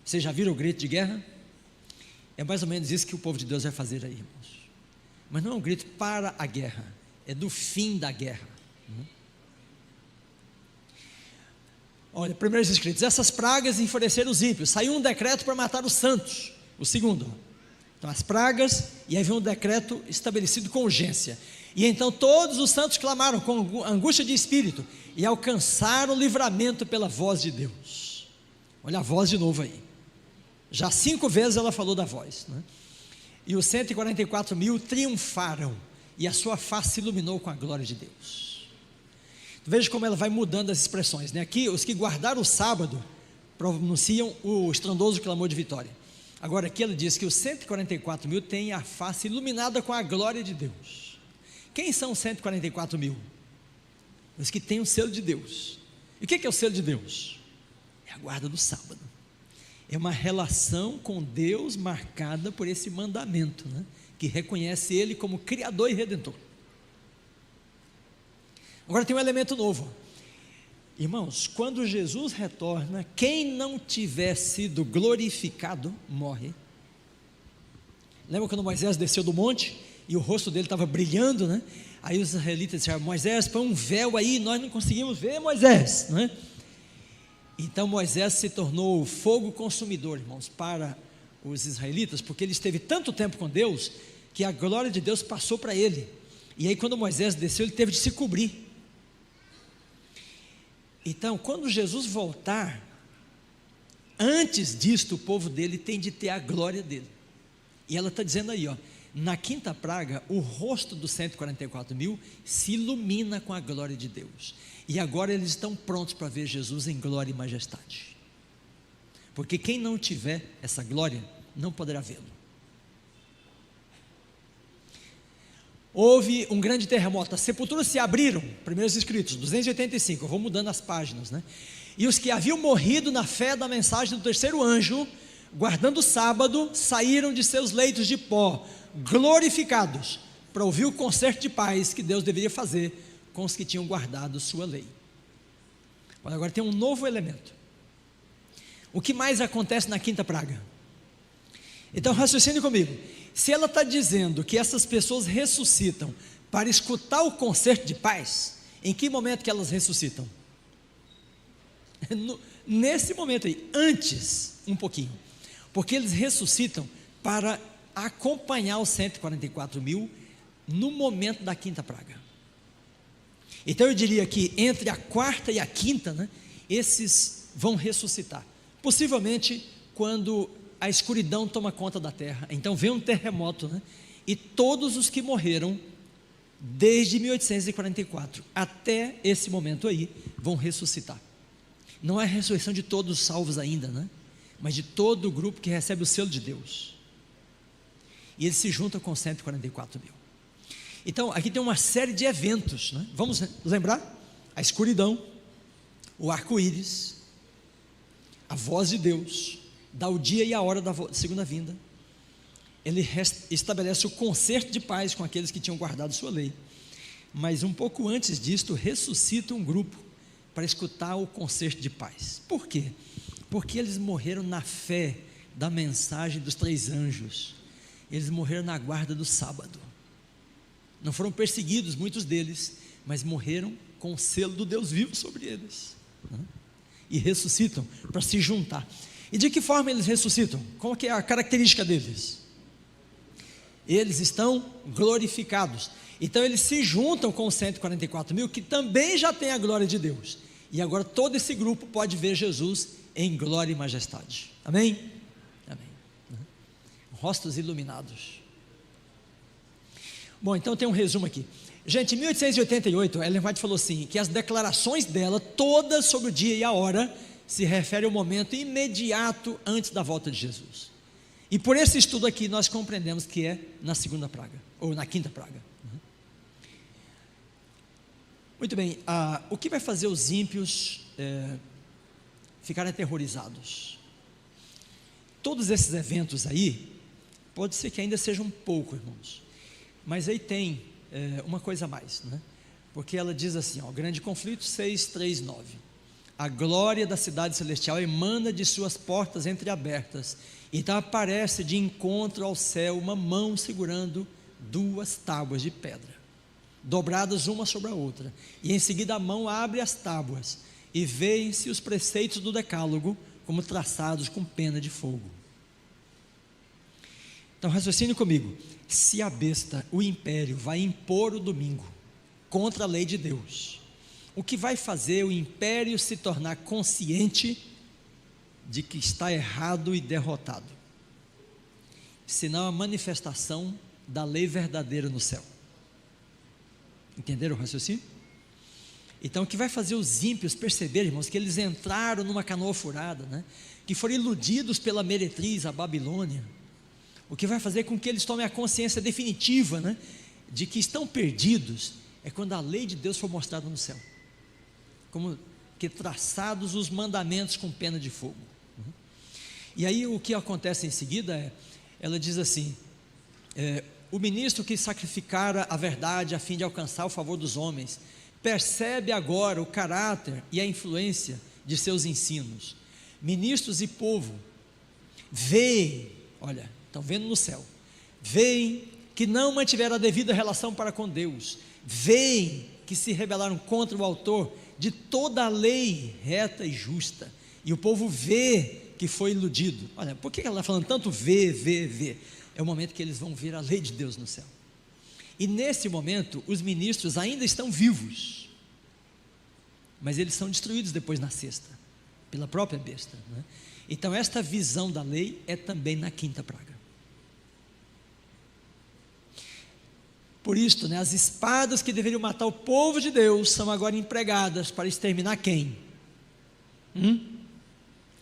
Vocês já viram o grito de guerra? É mais ou menos isso que o povo de Deus vai fazer aí, irmãos. Mas não é um grito para a guerra, é do fim da guerra. Olha, primeiros escritos: essas pragas enfureceram os ímpios, saiu um decreto para matar os santos. O segundo, então as pragas, e aí vem um decreto estabelecido com urgência. E então todos os santos clamaram com angústia de espírito e alcançaram o livramento pela voz de Deus. Olha a voz de novo aí. Já 5 vezes ela falou da voz, né? E os 144.000 triunfaram, e a sua face se iluminou com a glória de Deus. Veja como ela vai mudando as expressões, né? Aqui, os que guardaram o sábado pronunciam o estrondoso clamor de vitória. Agora aqui ela diz que os 144 mil têm a face iluminada com a glória de Deus. Quem são os 144 mil? Os que têm o selo de Deus. E o que é o selo de Deus? É a guarda do sábado. É uma relação com Deus marcada por esse mandamento, né? Que reconhece Ele como Criador e Redentor. Agora tem um elemento novo. Irmãos, quando Jesus retorna, quem não tiver sido glorificado, morre. Lembra quando Moisés desceu do monte e o rosto dele estava brilhando, né? Aí os israelitas disseram: Moisés, põe um véu aí, nós não conseguimos ver Moisés, né? Então Moisés se tornou fogo consumidor, irmãos, para os israelitas, porque ele esteve tanto tempo com Deus, que a glória de Deus passou para ele. E aí quando Moisés desceu, ele teve de se cobrir. Então, quando Jesus voltar, antes disto, o povo dele tem de ter a glória dele. E ela está dizendo aí, ó, na quinta praga, o rosto dos 144 mil se ilumina com a glória de Deus. E agora eles estão prontos para ver Jesus em glória e majestade. Porque quem não tiver essa glória, não poderá vê-lo. Houve um grande terremoto, as sepulturas se abriram, primeiros escritos, 285, eu vou mudando as páginas, né? E os que haviam morrido na fé da mensagem do terceiro anjo, guardando o sábado, saíram de seus leitos de pó, glorificados, para ouvir o concerto de paz que Deus deveria fazer com os que tinham guardado sua lei. Agora tem um novo elemento. O que mais acontece na quinta praga? Então raciocine comigo. Se ela está dizendo que essas pessoas ressuscitam para escutar o concerto de paz, em que momento que elas ressuscitam? Nesse momento aí, antes um pouquinho, porque eles ressuscitam para acompanhar os 144 mil no momento da quinta praga. Então eu diria que entre a quarta e a quinta, né, esses vão ressuscitar, possivelmente quando a escuridão toma conta da terra. Então vem um terremoto, né? E todos os que morreram desde 1844 até esse momento aí vão ressuscitar. Não é a ressurreição de todos os salvos ainda, né? Mas de todo o grupo que recebe o selo de Deus. E eles se juntam com 144 mil. Então aqui tem uma série de eventos, né? Vamos lembrar? A escuridão, o arco-íris, a voz de Deus, dá o dia e a hora da segunda vinda. Ele estabelece o concerto de paz com aqueles que tinham guardado sua lei. Mas um pouco antes disto, ressuscita um grupo para escutar o concerto de paz. Por quê? Porque eles morreram na fé da mensagem dos três anjos. Eles morreram na guarda do sábado. Não foram perseguidos, muitos deles, mas morreram com o selo do Deus vivo sobre eles, né? E ressuscitam para se juntar. E de que forma eles ressuscitam? Qual que é a característica deles? Eles estão glorificados. Então eles se juntam com os 144 mil, que também já tem a glória de Deus. E agora todo esse grupo pode ver Jesus em glória e majestade. Amém? Amém. Rostos iluminados. Bom, então tem um resumo aqui. Gente, em 1888, Ellen White falou assim, que as declarações dela, todas sobre o dia e a hora, se refere ao momento imediato antes da volta de Jesus. E por esse estudo aqui nós compreendemos que é na segunda praga, ou na quinta praga. Muito bem, o que vai fazer os ímpios ficarem aterrorizados? Todos esses eventos aí, pode ser que ainda sejam pouco, irmãos, mas aí tem uma coisa a mais, né? Porque ela diz assim, ó, grande conflito 6:3-9. A glória da cidade celestial emana de suas portas entreabertas. Então aparece de encontro ao céu uma mão segurando duas tábuas de pedra, dobradas uma sobre a outra. E em seguida a mão abre as tábuas e veem-se os preceitos do decálogo como traçados com pena de fogo. Então raciocine comigo. Se a besta, o império, vai impor o domingo contra a lei de Deus, o que vai fazer o império se tornar consciente de que está errado e derrotado? Senão a manifestação da lei verdadeira no céu. Entenderam o raciocínio? Então, o que vai fazer os ímpios perceberem, irmãos, que eles entraram numa canoa furada, né? Que foram iludidos pela meretriz, a Babilônia, o que vai fazer com que eles tomem a consciência definitiva, né? De que estão perdidos, é quando a lei de Deus for mostrada no céu, como que traçados os mandamentos com pena de fogo. E aí o que acontece em seguida ela diz assim, o ministro que sacrificara a verdade a fim de alcançar o favor dos homens, percebe agora o caráter e a influência de seus ensinos. Ministros e povo veem, olha, estão vendo no céu, veem que não mantiveram a devida relação para com Deus, veem que se rebelaram contra o autor de toda a lei reta e justa, e o povo vê que foi iludido. Olha, por que ela está falando tanto vê? É o momento que eles vão ver a lei de Deus no céu, e nesse momento os ministros ainda estão vivos, mas eles são destruídos depois na sexta, pela própria besta, né? Então esta visão da lei é também na quinta praga. Por isto, né, as espadas que deveriam matar o povo de Deus são agora empregadas para exterminar quem?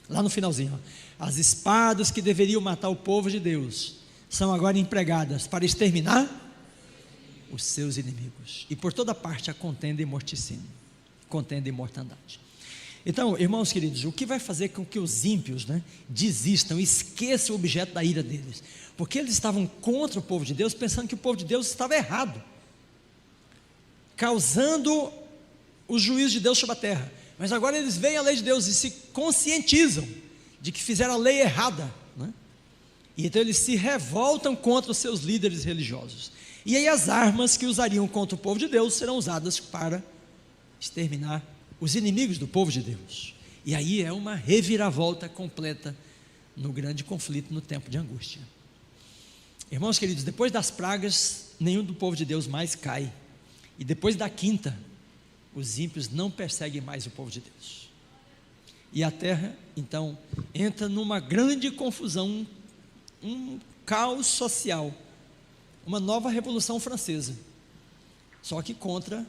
Lá no finalzinho, ó. As espadas que deveriam matar o povo de Deus são agora empregadas para exterminar os seus inimigos, e por toda parte a contenda e morticínio, contenda e mortandade. Então, irmãos queridos, o que vai fazer com que os ímpios, né, desistam, esqueçam o objeto da ira deles? Porque eles estavam contra o povo de Deus, pensando que o povo de Deus estava errado, causando o juízo de Deus sobre a terra. Mas agora eles veem a lei de Deus e se conscientizam de que fizeram a lei errada, né? E então eles se revoltam contra os seus líderes religiosos, e aí as armas que usariam contra o povo de Deus serão usadas para exterminar os inimigos do povo de Deus. E aí é uma reviravolta completa no grande conflito, no tempo de angústia. Irmãos queridos, depois das pragas, nenhum do povo de Deus mais cai, e depois da quinta, os ímpios não perseguem mais o povo de Deus, e a terra então entra numa grande confusão, um caos social, uma nova revolução francesa, só que contra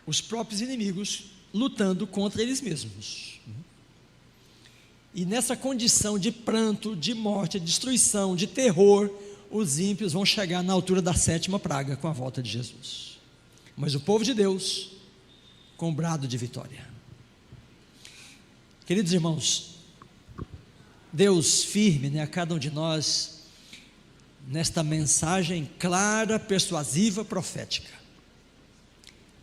os próprios inimigos, lutando contra eles mesmos. E nessa condição de pranto, de morte, de destruição, de terror, os ímpios vão chegar na altura da sétima praga, com a volta de Jesus. Mas o povo de Deus, com um brado de vitória. Queridos irmãos, Deus firme, né, a cada um de nós, nesta mensagem clara, persuasiva, profética,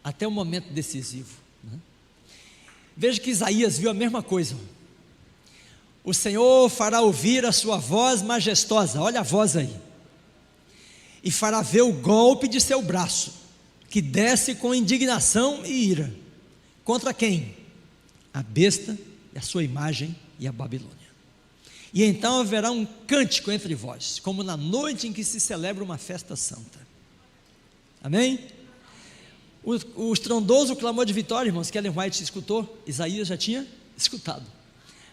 até o momento decisivo, né? Veja que Isaías viu a mesma coisa. O Senhor fará ouvir a sua voz majestosa, olha a voz aí, e fará ver o golpe de seu braço, que desce com indignação e ira. Contra quem? A besta e a sua imagem e a Babilônia. E então haverá um cântico entre vós, como na noite em que se celebra uma festa santa. Amém? O estrondoso clamor de vitória, irmãos, que Ellen White escutou, Isaías já tinha escutado.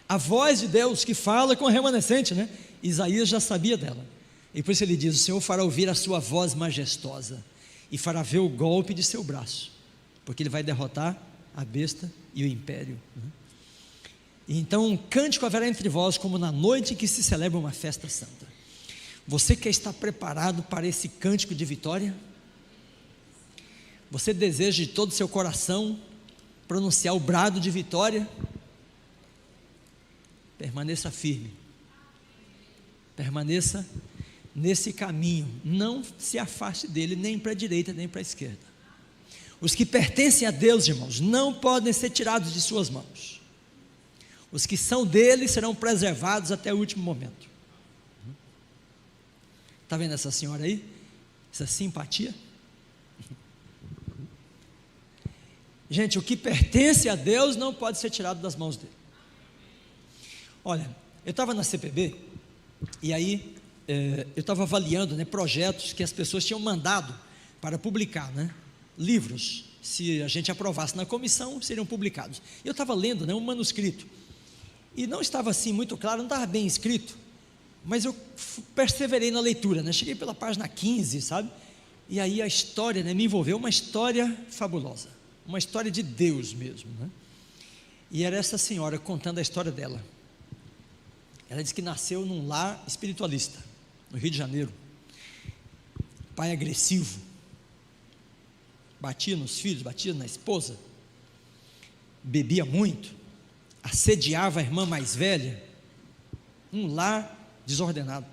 A voz de Deus que fala com o remanescente, né? Isaías já sabia dela, e por isso ele diz: o Senhor fará ouvir a sua voz majestosa, e fará ver o golpe de seu braço, porque ele vai derrotar a besta e o império, né? E então um cântico haverá entre vós, como na noite em que se celebra uma festa santa. Você quer estar preparado para esse cântico de vitória? Você deseja de todo o seu coração pronunciar o brado de vitória? Permaneça firme, permaneça nesse caminho, não se afaste dele, nem para a direita, nem para a esquerda. Os que pertencem a Deus, irmãos, não podem ser tirados de suas mãos. Os que são dele serão preservados até o último momento. Está vendo essa senhora aí? Essa simpatia? Gente, o que pertence a Deus não pode ser tirado das mãos dele. Olha, eu estava na CPB, e aí eu estava avaliando, né, projetos que as pessoas tinham mandado para publicar, né, livros, se a gente aprovasse na comissão, seriam publicados. Eu estava lendo, né, um manuscrito, e não estava assim muito claro, não estava bem escrito, mas eu perseverei na leitura, né, cheguei pela página 15, sabe, e aí a história, né, me envolveu, uma história fabulosa, uma história de Deus mesmo, né? E era essa senhora contando a história dela. Ela disse que nasceu num lar espiritualista, no Rio de Janeiro. Pai agressivo, batia nos filhos, batia na esposa, bebia muito, assediava a irmã mais velha, um lar desordenado.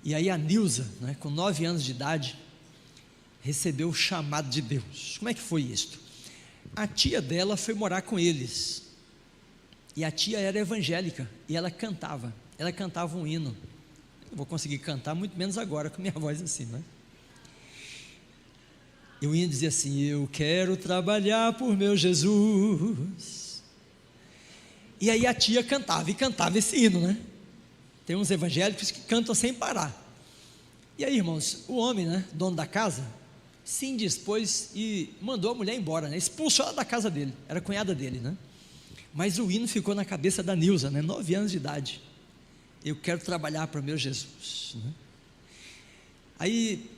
E aí a Nilza, né, com 9 anos de idade, recebeu o chamado de Deus. Como é que foi isto? A tia dela foi morar com eles, e a tia era evangélica, e ela cantava um hino. Não vou conseguir cantar, muito menos agora, com minha voz assim, né? E o hino dizia assim: eu quero trabalhar por meu Jesus. E aí a tia cantava, e cantava esse hino, né? Tem uns evangélicos que cantam sem parar. E aí, irmãos, o homem, né, dono da casa, se indispôs e mandou a mulher embora, né? Expulsou ela da casa dele, era cunhada dele, né? Mas o hino ficou na cabeça da Nilza, né? 9 anos de idade. Eu quero trabalhar para o meu Jesus, né? Aí,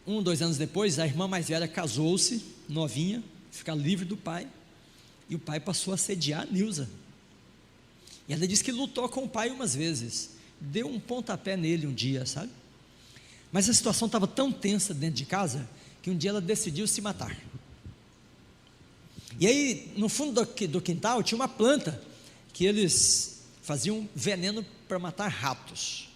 2 anos depois, a irmã mais velha casou-se, novinha, ficar livre do pai, e o pai passou a assediar a Nilza. E ela disse que lutou com o pai umas vezes, deu um pontapé nele um dia, sabe? Mas a situação estava tão tensa dentro de casa, que um dia ela decidiu se matar. E aí, no fundo do quintal, tinha uma planta, que eles faziam veneno para matar ratos.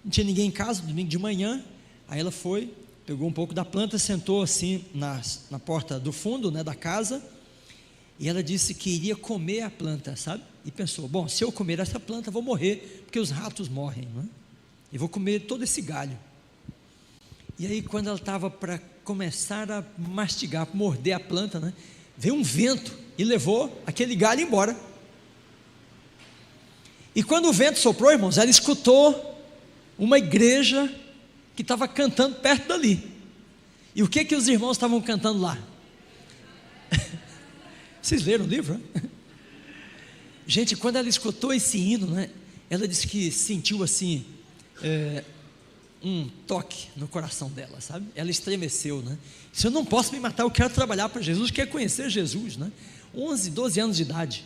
Não tinha ninguém em casa, domingo de manhã. Aí ela foi, pegou um pouco da planta, sentou assim na porta do fundo, né, da casa, e ela disse que iria comer a planta, sabe? E pensou: bom, se eu comer essa planta, vou morrer, porque os ratos morrem, né? E vou comer todo esse galho. E aí, quando ela estava para começar a mastigar, morder a planta, né, veio um vento e levou aquele galho embora. E quando o vento soprou, irmãos, ela escutou uma igreja que estava cantando perto dali. E o que os irmãos estavam cantando lá? Vocês leram o livro? Né? Gente, quando ela escutou esse hino, né, ela disse que sentiu assim, um toque no coração dela, sabe? Ela estremeceu, né? Se eu não posso me matar, eu quero trabalhar para Jesus, quero conhecer Jesus, né? 11, 12 anos de idade.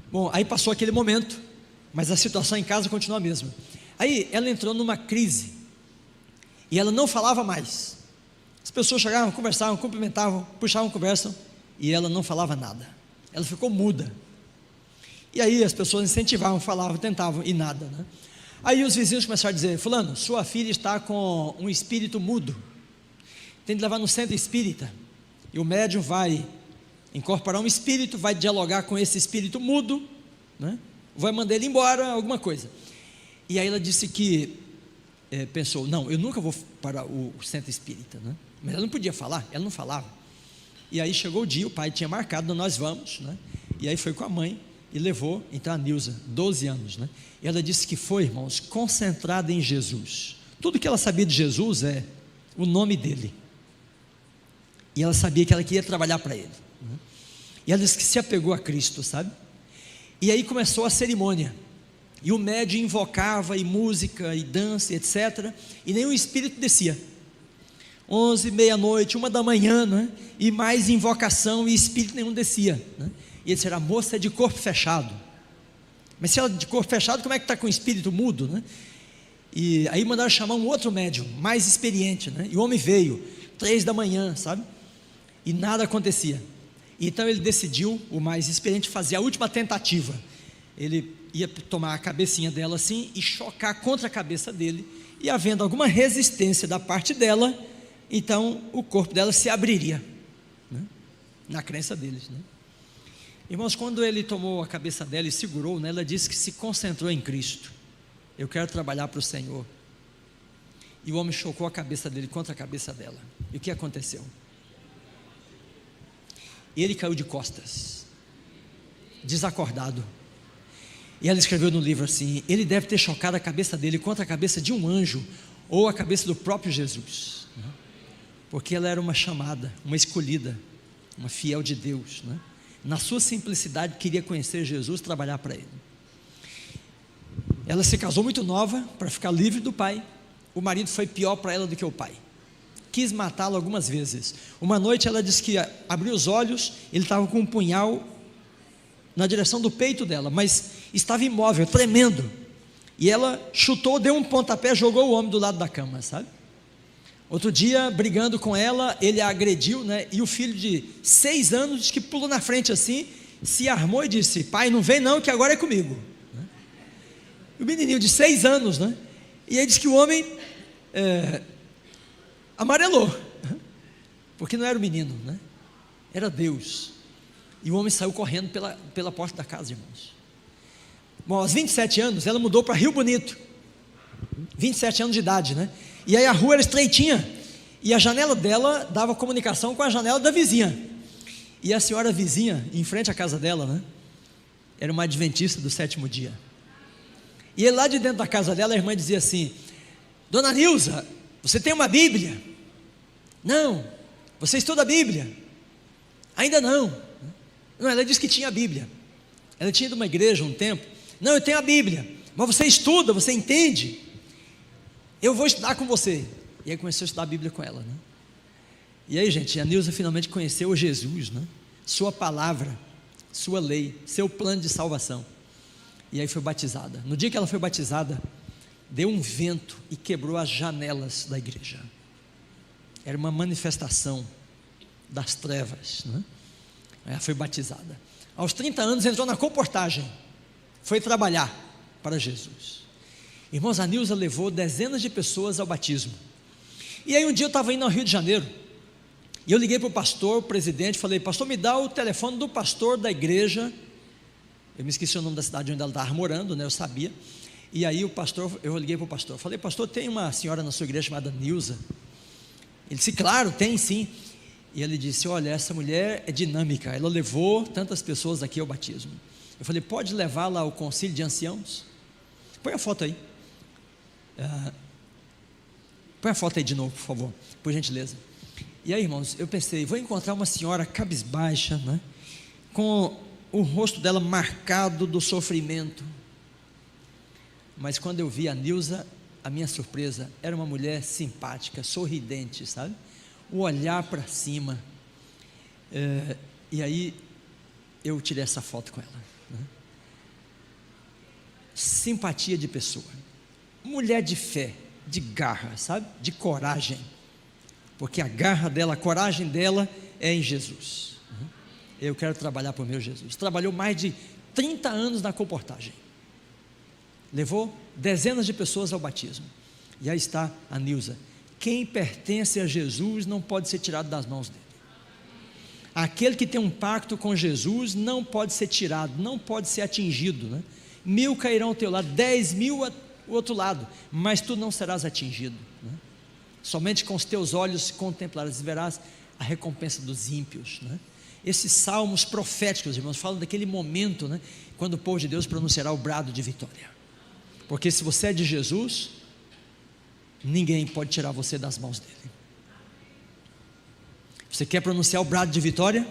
Bom, aí passou aquele momento, mas a situação em casa continua a mesma. Aí ela entrou numa crise, e ela não falava mais. As pessoas chegavam, conversavam, cumprimentavam, puxavam conversa, e ela não falava nada. Ela ficou muda. E aí as pessoas incentivavam, falavam, tentavam, e nada, né? Aí os vizinhos começaram a dizer: fulano, sua filha está com um espírito mudo, tem de levar no centro espírita, e o médium vai incorporar um espírito, vai dialogar com esse espírito mudo, né? Vai mandar ele embora, alguma coisa. E aí ela disse que pensou: não, eu nunca vou para o centro espírita, né? Mas ela não podia falar, ela não falava. E aí chegou o dia, o pai tinha marcado, nós vamos, né? E aí foi com a mãe e levou então a Nilza, 12 anos, né? E ela disse que foi, irmãos, concentrada em Jesus. Tudo que ela sabia de Jesus é o nome dele, e ela sabia que ela queria trabalhar para ele, né? E ela disse que se apegou a Cristo, sabe? E aí começou a cerimônia, e o médium invocava, e música, e dança, etc., e nenhum espírito descia. 11, meia-noite, 1 da manhã, né? E mais invocação, e espírito nenhum descia, né? E ele disse: a moça é de corpo fechado. Mas se ela é de corpo fechado, como é que está com o espírito mudo, né? E aí mandaram chamar um outro médium, mais experiente, né? E o homem veio, 3 da manhã, sabe? E nada acontecia. Então ele decidiu, o mais experiente, fazer a última tentativa. Ele ia tomar a cabecinha dela assim e chocar contra a cabeça dele, e havendo alguma resistência da parte dela, então o corpo dela se abriria, né? Na crença deles, né? Irmãos, quando ele tomou a cabeça dela e segurou, né, ela disse que se concentrou em Cristo. Eu quero trabalhar para o Senhor. E o homem chocou a cabeça dele contra a cabeça dela. E o que aconteceu? Ele caiu de costas, desacordado. E ela escreveu no livro assim: ele deve ter chocado a cabeça dele contra a cabeça de um anjo, ou a cabeça do próprio Jesus, né? Porque ela era uma chamada, uma escolhida, uma fiel de Deus, né? Na sua simplicidade queria conhecer Jesus, trabalhar para ele. Ela se casou muito nova para ficar livre do pai. O marido foi pior para ela do que o pai. quis matá-lo algumas vezes. Uma noite ela disse que abriu os olhos, ele estava com um punhal na direção do peito dela, mas estava imóvel, tremendo, e ela chutou, deu um pontapé, jogou o homem do lado da cama, sabe? Outro dia, brigando com ela, ele a agrediu, né? E o filho de 6 anos, que pulou na frente assim, se armou e disse: pai, não vem não, que agora é comigo, né? E o menininho de 6 anos, né? E aí diz que o homem amarelou, porque não era o menino, né? Era Deus. E o homem saiu correndo pela porta da casa, irmãos. Bom, aos 27 anos, ela mudou para Rio Bonito, 27 anos de idade, né? E aí a rua era estreitinha, e a janela dela dava comunicação com a janela da vizinha. E a senhora vizinha, em frente à casa dela, né? Era uma adventista do 7º dia. E lá de dentro da casa dela, a irmã dizia assim: dona Nilza, você tem uma Bíblia? Não. Você estuda a Bíblia? Ainda não. Não, ela disse que tinha a Bíblia. Ela tinha ido a uma igreja um tempo. Não, eu tenho a Bíblia. Mas você estuda, você entende? Eu vou estudar com você. E aí começou a estudar a Bíblia com ela, né? E aí, gente, a Nilza finalmente conheceu Jesus, né? Sua palavra, sua lei, seu plano de salvação. E aí foi batizada. No dia que ela foi batizada, deu um vento e quebrou as janelas da igreja. Era uma manifestação das trevas, né? Ela foi batizada. Aos 30 anos entrou na comportagem, foi trabalhar para Jesus. Irmãos, a Nilza levou dezenas de pessoas ao batismo. E aí um dia eu estava indo ao Rio de Janeiro, e eu liguei para o pastor, o presidente, falei: pastor, me dá o telefone do pastor da igreja. Eu me esqueci o nome da cidade onde ela estava morando, né? Eu sabia. E aí eu liguei para o pastor, falei: pastor, tem uma senhora na sua igreja chamada Nilza? Ele disse: claro, tem sim. E ele disse: olha, essa mulher é dinâmica, ela levou tantas pessoas aqui ao batismo. Eu falei: pode levá-la ao concílio de anciãos? Põe a foto aí. Põe a foto aí de novo, por favor, por gentileza. E aí, irmãos, eu pensei: vou encontrar uma senhora cabisbaixa, né? Com o rosto dela marcado do sofrimento. Mas quando eu vi a Nilza, a minha surpresa, era uma mulher simpática, sorridente, sabe? O olhar para cima. E aí eu tirei essa foto com ela, né? Simpatia de pessoa, mulher de fé, de garra, sabe? De coragem, porque a garra dela, a coragem dela é em Jesus. Eu quero trabalhar por meu Jesus. Trabalhou mais de 30 anos na comportagem, levou dezenas de pessoas ao batismo. E aí está a Nilza. Quem pertence a Jesus não pode ser tirado das mãos dele. Aquele que tem um pacto com Jesus não pode ser tirado, não pode ser atingido, né? 1000 cairão ao teu lado, 10.000 ao outro lado, mas tu não serás atingido, né? Somente com os teus olhos contemplarás e verás a recompensa dos ímpios, né? Esses salmos proféticos, irmãos, falam daquele momento, né? Quando o povo de Deus pronunciará o brado de vitória. Porque se você é de Jesus, ninguém pode tirar você das mãos dele. Você quer pronunciar o brado de vitória?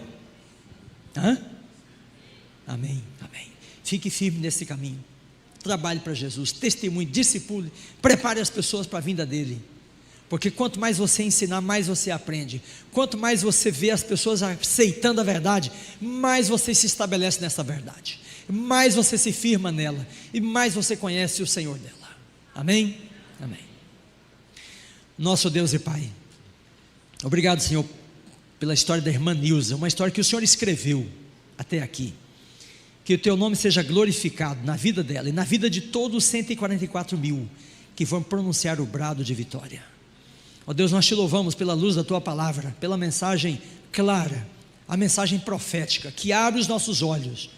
Amém, amém. Fique firme nesse caminho. Trabalhe para Jesus, testemunhe, discipule, prepare as pessoas para a vinda dele. Porque quanto mais você ensinar, mais você aprende. Quanto mais você vê as pessoas aceitando a verdade, mais você se estabelece nessa verdade, mais você se firma nela, e mais você conhece o Senhor dela. Amém? Amém. Nosso Deus e Pai, obrigado, Senhor, pela história da irmã Nilza, uma história que o Senhor escreveu até aqui. Que o teu nome seja glorificado na vida dela e na vida de todos os 144 mil que vão pronunciar o brado de vitória. Ó Deus, nós te louvamos pela luz da tua palavra, pela mensagem clara, a mensagem profética, que abre os nossos olhos,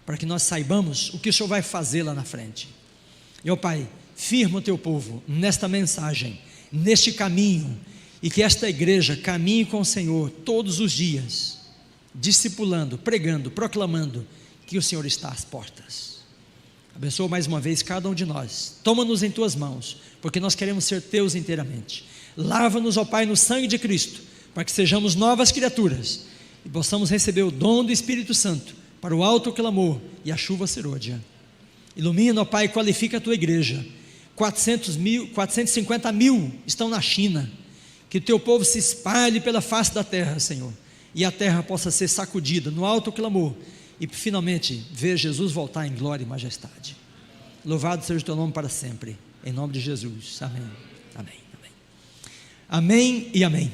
para que nós saibamos o que o Senhor vai fazer lá na frente. E ó Pai, firma o teu povo nesta mensagem, neste caminho, e que esta igreja caminhe com o Senhor todos os dias, discipulando, pregando, proclamando que o Senhor está às portas. Abençoa mais uma vez cada um de nós, toma-nos em tuas mãos, porque nós queremos ser teus inteiramente. Lava-nos, ó Pai, no sangue de Cristo, para que sejamos novas criaturas e possamos receber o dom do Espírito Santo para o alto clamor e a chuva serôdia. Ilumina, ó Pai, qualifica a tua igreja. 450 mil estão na China, Que o teu povo se espalhe pela face da terra, Senhor, e a terra possa ser sacudida no alto clamor, e finalmente ver Jesus voltar em glória e majestade. Louvado seja o teu nome para sempre, em nome de Jesus, amém, amém, amém, amém e amém.